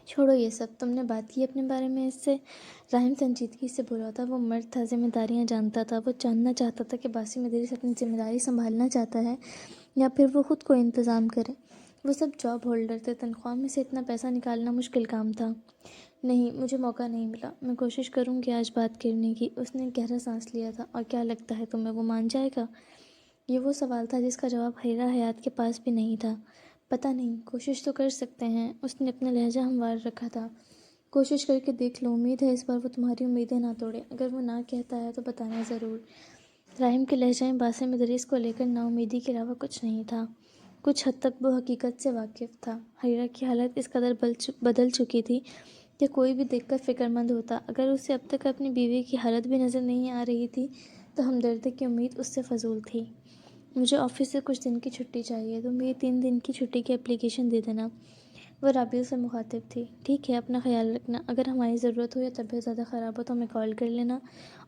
چھوڑو یہ سب، تم نے بات کی اپنے بارے میں اس سے؟ راحم سنجیدگی سے بولا تھا۔ وہ مرد تھا، ذمہ داریاں جانتا تھا۔ وہ جاننا چاہتا تھا کہ باسم ادریس اپنی ذمہ داری سنبھالنا چاہتا ہے یا پھر وہ خود کو انتظام کرے۔ وہ سب جاب ہولڈر تھے، تنخواہ میں سے اتنا پیسہ نکالنا مشکل کام تھا۔ نہیں، مجھے موقع نہیں ملا، میں کوشش کروں گی آج بات کرنے کی۔ اس نے گہرا سانس لیا تھا۔ اور کیا لگتا ہے تمہیں وہ مان جائے گا؟ یہ وہ سوال تھا جس کا جواب حریرہ حیات کے پاس بھی نہیں تھا۔ پتہ نہیں، کوشش تو کر سکتے ہیں۔ اس نے اپنا لہجہ ہموار رکھا تھا۔ کوشش کر کے دیکھ لو، امید ہے اس بار وہ تمہاری امیدیں نہ توڑے۔ اگر وہ نہ کہتا ہے تو بتانا ضرور۔ راحم کے لہجے میں باسم ادریس کو لے کر نا امیدی کے علاوہ کچھ نہیں تھا۔ کچھ حد تک وہ حقیقت سے واقف تھا۔ حریرہ کی حالت اس قدر بدل چکی تھی کہ کوئی بھی دیکھ کر فکر مند ہوتا۔ اگر اسے اب تک اپنی بیوی کی حالت بھی نظر نہیں آ رہی تھی تو ہمدردی کی امید اس سے فضول تھی۔ مجھے آفس سے کچھ دن کی چھٹی چاہیے، تم یہ 3 دن کی چھٹی کی اپلیکیشن دے دینا۔ وہ رابیل سے مخاطب تھی۔ ٹھیک ہے، اپنا خیال رکھنا۔ اگر ہماری ضرورت ہو یا طبیعت زیادہ خراب ہو تو ہمیں کال کر لینا،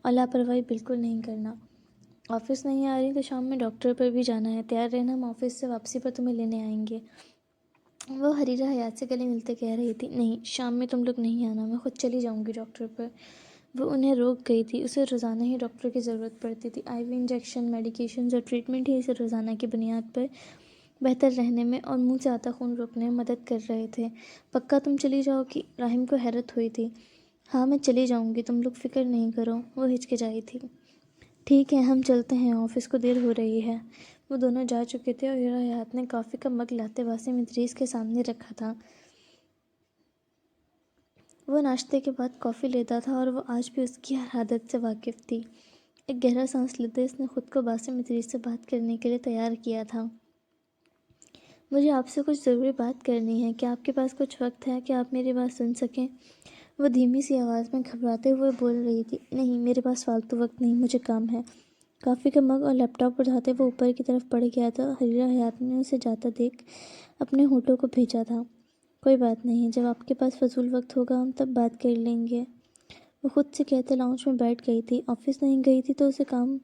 اور لاپرواہی بالکل نہیں کرنا۔ آفس نہیں آ رہی تو شام میں ڈاکٹر پر بھی جانا ہے، تیار رہنا، ہم آفس سے واپسی پر تمہیں لینے آئیں گے۔ وہ حریرہ حیات سے گلے ملتے کہہ رہی تھی۔ نہیں، شام میں تم لوگ نہیں آنا، میں خود چلی جاؤں گی ڈاکٹر پر۔ وہ انہیں روک گئی تھی۔ اسے روزانہ ہی ڈاکٹر کی ضرورت پڑتی تھی۔ آئی وی انجیکشن، میڈیکیشنز اور ٹریٹمنٹ ہی اسے روزانہ کی بنیاد پر بہتر رہنے میں اور منہ سے آتا خون روکنے میں مدد کر رہے تھے۔ پکا تم چلی جاؤ گی؟ راحم کو حیرت ہوئی تھی۔ ہاں، میں چلی جاؤں گی، تم لوگ فکر نہیں کرو، وہ ہچکچائی تھی۔ ٹھیک ہے، ہم چلتے ہیں، آفس کو دیر ہو رہی ہے۔ وہ دونوں جا چکے تھے اور حریرہ حیات نے کافی کا مگ لاتے باسم ادریس کے سامنے رکھا تھا۔ وہ ناشتے کے بعد کافی لیتا تھا اور وہ آج بھی اس کی ہر عادت سے واقف تھی۔ ایک گہرا سانس لیتے اس نے خود کو باسم ادریس سے بات کرنے کے لیے تیار کیا تھا۔ مجھے آپ سے کچھ ضروری بات کرنی ہے، کیا آپ کے پاس کچھ وقت ہے کہ آپ میری بات سن سکیں؟ وہ دھیمی سی آواز میں گھبراتے ہوئے بول رہی تھی۔ نہیں، میرے پاس فالتو وقت نہیں، مجھے کام ہے۔ کافی کا مگ اور لیپ ٹاپ اٹھاتے وہ اوپر کی طرف بڑھ گیا تھا۔ حریرہ حیات نے اسے جاتا دیکھ اپنے ہونٹوں کو بھینچا تھا۔ کوئی بات نہیں، جب آپ کے پاس فضول وقت ہوگا ہم تب بات کر لیں گے، وہ خود سے کہتے لاؤنج میں بیٹھ گئی تھی۔ آفس نہیں گئی تھی تو اسے کام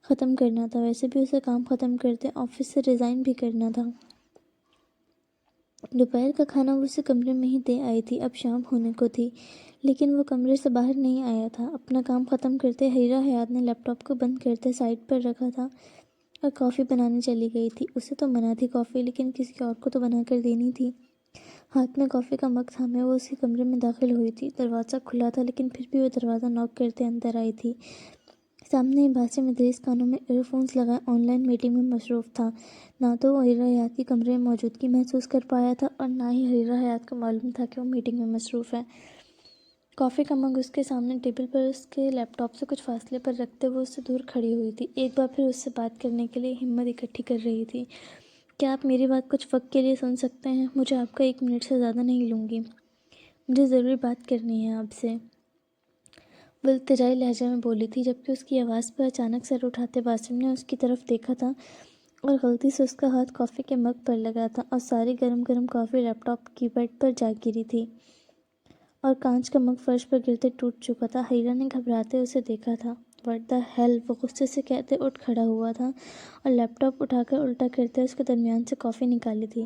ختم کرنا تھا، ویسے بھی اسے کام ختم کرتے آفس سے ریزائن بھی کرنا تھا۔ دوپہر کا کھانا وہ اسے کمرے میں ہی دے آئی تھی۔ اب شام ہونے کو تھی، لیکن وہ کمرے سے باہر نہیں آیا تھا۔ اپنا کام ختم کرتے حریرہ حیات نے لیپ ٹاپ کو بند کرتے سائڈ پر رکھا تھا اور کافی بنانے چلی گئی تھی۔ اسے تو منع تھی کافی، لیکن کسی اور کو تو بنا کر دینی تھی۔ ہاتھ میں کافی کا مگ تھامے وہ اسی کمرے میں داخل ہوئی تھی۔ دروازہ کھلا تھا، لیکن پھر بھی وہ دروازہ ناک کرتے اندر آئی تھی۔ سامنے باسم ادریس کانوں میں ایئر فونز لگائے آن لائن میٹنگ میں مصروف تھا۔ نہ تو وہ حریرہ حیات کی کمرے میں موجودگی محسوس کر پایا تھا اور نہ ہی حریرہ حیات کو معلوم تھا کہ وہ میٹنگ میں مصروف ہے۔ کافی کا مگ اس کے سامنے ٹیبل پر اس کے لیپ ٹاپ سے کچھ فاصلے پر رکھتے وہ اس سے دور کھڑی ہوئی تھی، ایک بار پھر اس سے بات کرنے کے لیے ہمت اکٹھی کر رہی تھی۔ کیا آپ میری بات کچھ وقت کے لیے سن سکتے ہیں؟ مجھے آپ کا 1 منٹ سے زیادہ نہیں لوں گی، مجھے ضروری بات کرنی ہے آپ سے، وہ التجائی لہجے میں بولی تھی، جبکہ اس کی آواز پر اچانک سر اٹھاتے باسم نے اس کی طرف دیکھا تھا اور غلطی سے اس کا ہاتھ کافی کے مگ پر لگا تھا اور ساری گرم گرم کافی لیپ ٹاپ کی بیڈ پر جا گری تھی اور کانچ کا مگ فرش پر گرتے ٹوٹ چکا تھا۔ حریرہ نے گھبراتے اسے دیکھا تھا۔ "What the hell!" وہ غصے سے کہتے اٹھ کھڑا ہوا تھا اور لیپ ٹاپ اٹھا کر الٹا کرتے اس کے درمیان سے کافی نکالی تھی۔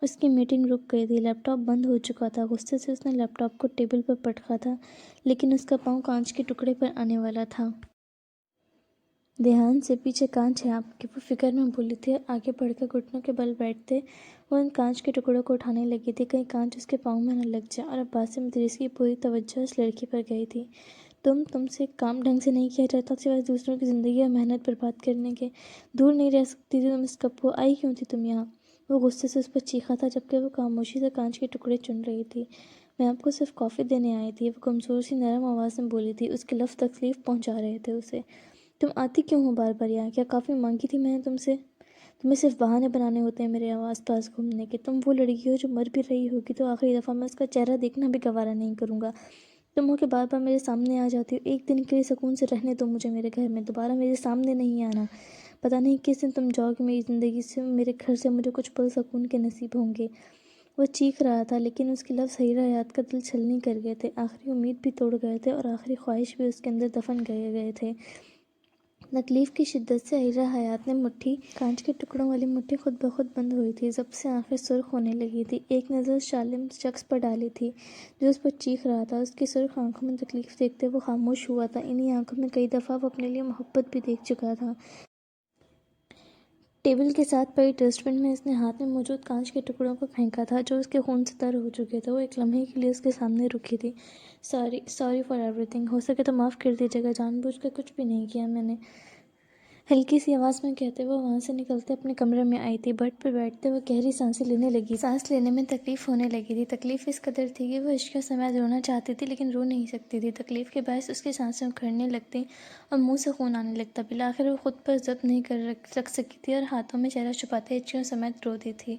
اس کی میٹنگ رک گئی تھی، لیپ ٹاپ بند ہو چکا تھا۔ غصے سے اس نے لیپ ٹاپ کو ٹیبل پر پٹکا تھا، لیکن اس کا پاؤں کانچ کے ٹکڑے پر آنے والا تھا۔ "دھیان سے، پیچھے کانچ ہے آپ کے!" وہ فکر میں بولی تھی اور آگے بڑھ کر گھٹنوں کے بل بیٹھتے وہ ان کانچ کے ٹکڑوں کو اٹھانے لگی تھی، کہیں کانچ اس کے پاؤں میں نہ لگ جائے۔ اور اب باسم ادریس کی پوری توجہ اس لڑکی پر گئی تھی۔ تم سے کام ڈھنگ سے نہیں کیا جاتا سوائے دوسروں کی زندگی اور محنت برباد کرنے کے؟ دور نہیں رہ سکتی تھی تم اس کپ کو؟ آئی کیوں تھی تم یہاں؟ وہ غصے سے اس پر چیخا تھا، جبکہ وہ خاموشی سے کانچ کے ٹکڑے چن رہی تھی۔ "میں آپ کو صرف کافی دینے آئی تھی." وہ کمزور سی نرم آواز میں بولی تھی، اس کے لفظ تکلیف پہنچا رہے تھے اسے۔ "تم آتی کیوں ہو بار بار یہاں؟ کیا کافی مانگی تھی میں نے تم سے؟ تمہیں صرف بہانے بنانے ہوتے ہیں میرے آس پاس گھومنے کے۔ تم وہ لڑکی ہو جو مر بھی رہی ہوگی تو آخری دفعہ میں اس کا چہرہ دیکھنا بھی گوارا نہیں کروں گا۔ تم ہو کہ بار بار میرے سامنے آ جاتی ہو۔ ایک دن کے لیے سکون سے رہنے دو مجھے میرے گھر میں، دوبارہ میرے سامنے نہیں آنا۔ پتہ نہیں کس دن تم جاؤ گی میری زندگی سے، میرے گھر سے، مجھے کچھ پل سکون کے نصیب ہوں گے۔ وہ چیخ رہا تھا، لیکن اس کے لفظ حریرہ حیات کا دل چھلنی کر گئے تھے، آخری امید بھی توڑ گئے تھے اور آخری خواہش بھی اس کے اندر دفن گئے تھے۔ تکلیف کی شدت سے حریرہ حیات نے کانچ کے ٹکڑوں والی مٹھی خود بخود بند ہوئی تھی، ضبط سے آنکھیں سرخ ہونے لگی تھی۔ ایک نظر اس شالم شخص پر ڈالی تھی جو اس پر چیخ رہا تھا، اس کی سرخ آنکھوں میں تکلیف دیکھتے وہ خاموش ہوا تھا۔ انہی آنکھوں میں کئی دفعہ وہ اپنے لیے محبت بھی دیکھ چکا تھا۔ ٹیبل کے ساتھ پڑی ڈسٹ بن میں اس نے ہاتھ میں موجود کانچ کے ٹکڑوں کو پھینکا تھا جو اس کے خون سے تر ہو چکے تھے۔ وہ ایک لمحے کے لیے اس کے سامنے رکی تھی۔ سوری فار ایوری تھنگ، ہو سکے تو معاف کر دیجیے گا، جان بوجھ کر کچھ بھی نہیں کیا میں نے، ہلکی سی آواز میں کہتے وہ وہاں سے نکلتے اپنے کمرے میں آئی تھی۔ بیڈ پر بیٹھتے وہ گہری سانسیں لینے لگی، سانس لینے میں تکلیف ہونے لگی تھی۔ تکلیف اس قدر تھی کہ وہ اشکوں سمیت رونا چاہتی تھی لیکن رو نہیں سکتی تھی۔ تکلیف کے باعث اس کی سانسیں اکھڑنے لگتیں اور منہ سے خون آنے لگتا۔ بالآخر وہ خود پر ضبط نہیں رکھ سکی تھی اور ہاتھوں میں چہرہ چھپاتے اشکوں سمیت رو دی تھی۔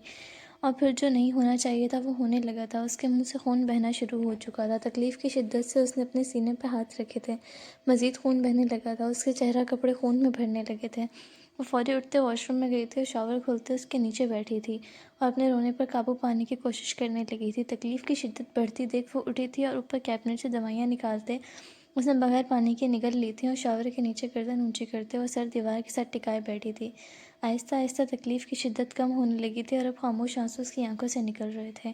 اور پھر جو نہیں ہونا چاہیے تھا وہ ہونے لگا تھا، اس کے منہ سے خون بہنا شروع ہو چکا تھا۔ تکلیف کی شدت سے اس نے اپنے سینے پہ ہاتھ رکھے تھے، مزید خون بہنے لگا تھا، اس کے چہرہ کپڑے خون میں بھرنے لگے تھے۔ وہ فوری اٹھتے واش روم میں گئی تھی اور شاور کھولتے اس کے نیچے بیٹھی تھی اور اپنے رونے پر قابو پانے کی کوشش کرنے لگی تھی۔ تکلیف کی شدت بڑھتی دیکھ وہ اٹھی تھی اور اوپر کیبنٹ سے دوائیاں نکالتے اس نے بغیر پانی کے نگل لی تھی اور شاور کے نیچے گردن اونچی کرتے وہ سر دیوار کے ساتھ ٹکائے بیٹھی تھی۔ آہستہ آہستہ تکلیف کی شدت کم ہونے لگی تھی اور اب خاموش آنسو اس کی آنکھوں سے نکل رہے تھے۔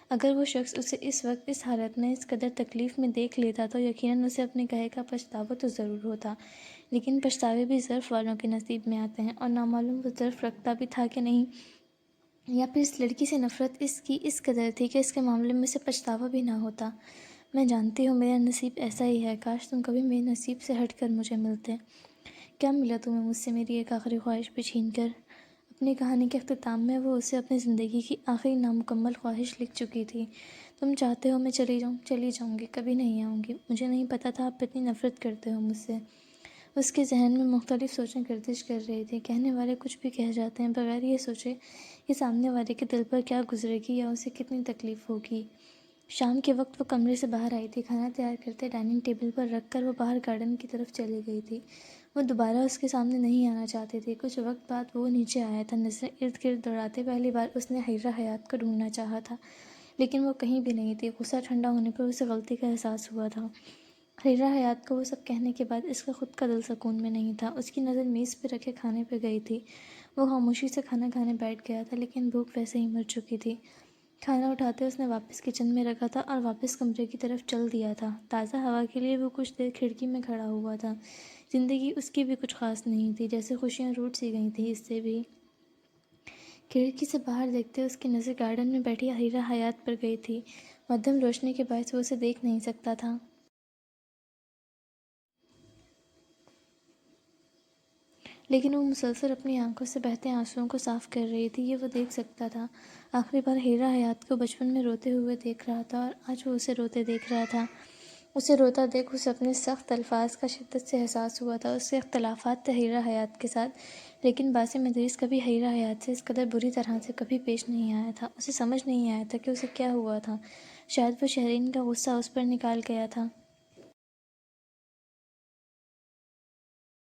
اگر وہ شخص اسے اس وقت اس حالت میں اس قدر تکلیف میں دیکھ لیتا تو یقیناً اسے اپنے کہے کا پچھتاوا تو ضرور ہوتا، لیکن پچھتاوے بھی ظرف والوں کے نصیب میں آتے ہیں اور نامعلوم وہ ظرف رکھتا بھی تھا کہ نہیں، یا پھر اس لڑکی سے نفرت اس کی اس قدر تھی کہ اس کے معاملے میں اسے پچھتاوا بھی نہ ہوتا۔ "میں جانتی ہوں میرا نصیب ایسا ہی ہے، کاش تم کبھی میرے نصیب سے ہٹ کر مجھے ملتے۔ کیا ملا تمہیں مجھ سے میری ایک آخری خواہش بھی چھین کر؟" اپنی کہانی کے اختتام میں وہ اسے اپنی زندگی کی آخری نامکمل خواہش لکھ چکی تھی۔ "تم چاہتے ہو میں چلی جاؤں؟ چلی جاؤں گی، کبھی نہیں آؤں گی۔ مجھے نہیں پتا تھا آپ اتنی نفرت کرتے ہو مجھ سے۔" اس کے ذہن میں مختلف سوچیں گردش کر رہی تھیں۔ کہنے والے کچھ بھی کہہ جاتے ہیں بغیر یہ سوچے کہ سامنے والے کے دل پر کیا گزرے گی یا اسے کتنی تکلیف ہوگی۔ شام کے وقت وہ کمرے سے باہر آئی تھی، کھانا تیار کرتے ڈائننگ ٹیبل پر رکھ کر وہ باہر گارڈن کی طرف چلی گئی تھی۔ وہ دوبارہ اس کے سامنے نہیں آنا چاہتی تھی۔ کچھ وقت بعد وہ نیچے آیا تھا، نظریں ارد گرد دوڑاتے پہلی بار اس نے حریرہ حیات کو ڈھونڈنا چاہا تھا لیکن وہ کہیں بھی نہیں تھی۔ غصہ ٹھنڈا ہونے پر اسے غلطی کا احساس ہوا تھا۔ حریرہ حیات کو وہ سب کہنے کے بعد اس کا خود کا دل سکون میں نہیں تھا۔ اس کی نظر میز پہ رکھے کھانے پہ گئی تھی۔ وہ خاموشی سے کھانا کھانے بیٹھ گیا تھا لیکن بھوک ویسے ہی مر چکی تھی۔ کھانا اٹھاتے اس نے واپس کچن میں رکھا تھا اور واپس کمرے کی طرف چل دیا تھا۔ تازہ ہوا کے لیے وہ کچھ دیر کھڑکی میں کھڑا ہوا تھا۔ زندگی اس کی بھی کچھ خاص نہیں تھی، جیسے خوشیاں روٹ سی گئی تھیں اس سے بھی۔ کھڑکی سے باہر دیکھتے اس کی نظر گارڈن میں بیٹھی حریرہ حیات پر گئی تھی۔ مدھم روشنی کے باعث وہ اسے دیکھ نہیں سکتا تھا۔ لیکن وہ مسلسل اپنی آنکھوں سے بہتے آنسوؤں کو صاف کر رہی تھی، یہ وہ دیکھ سکتا تھا۔ آخری بار ہیرا حیات کو بچپن میں روتے ہوئے دیکھ رہا تھا، اور آج وہ اسے روتے دیکھ رہا تھا۔ اسے روتا دیکھ اسے اپنے سخت الفاظ کا شدت سے احساس ہوا تھا۔ اس کے اختلافات تھے ہیرا حیات کے ساتھ، لیکن باسم ادریس کبھی ہیرا حیات سے اس قدر بری طرح سے کبھی پیش نہیں آیا تھا۔ اسے سمجھ نہیں آیا تھا کہ اسے کیا ہوا تھا۔ شاید وہ شہرین کا غصہ اس پر نکال گیا تھا۔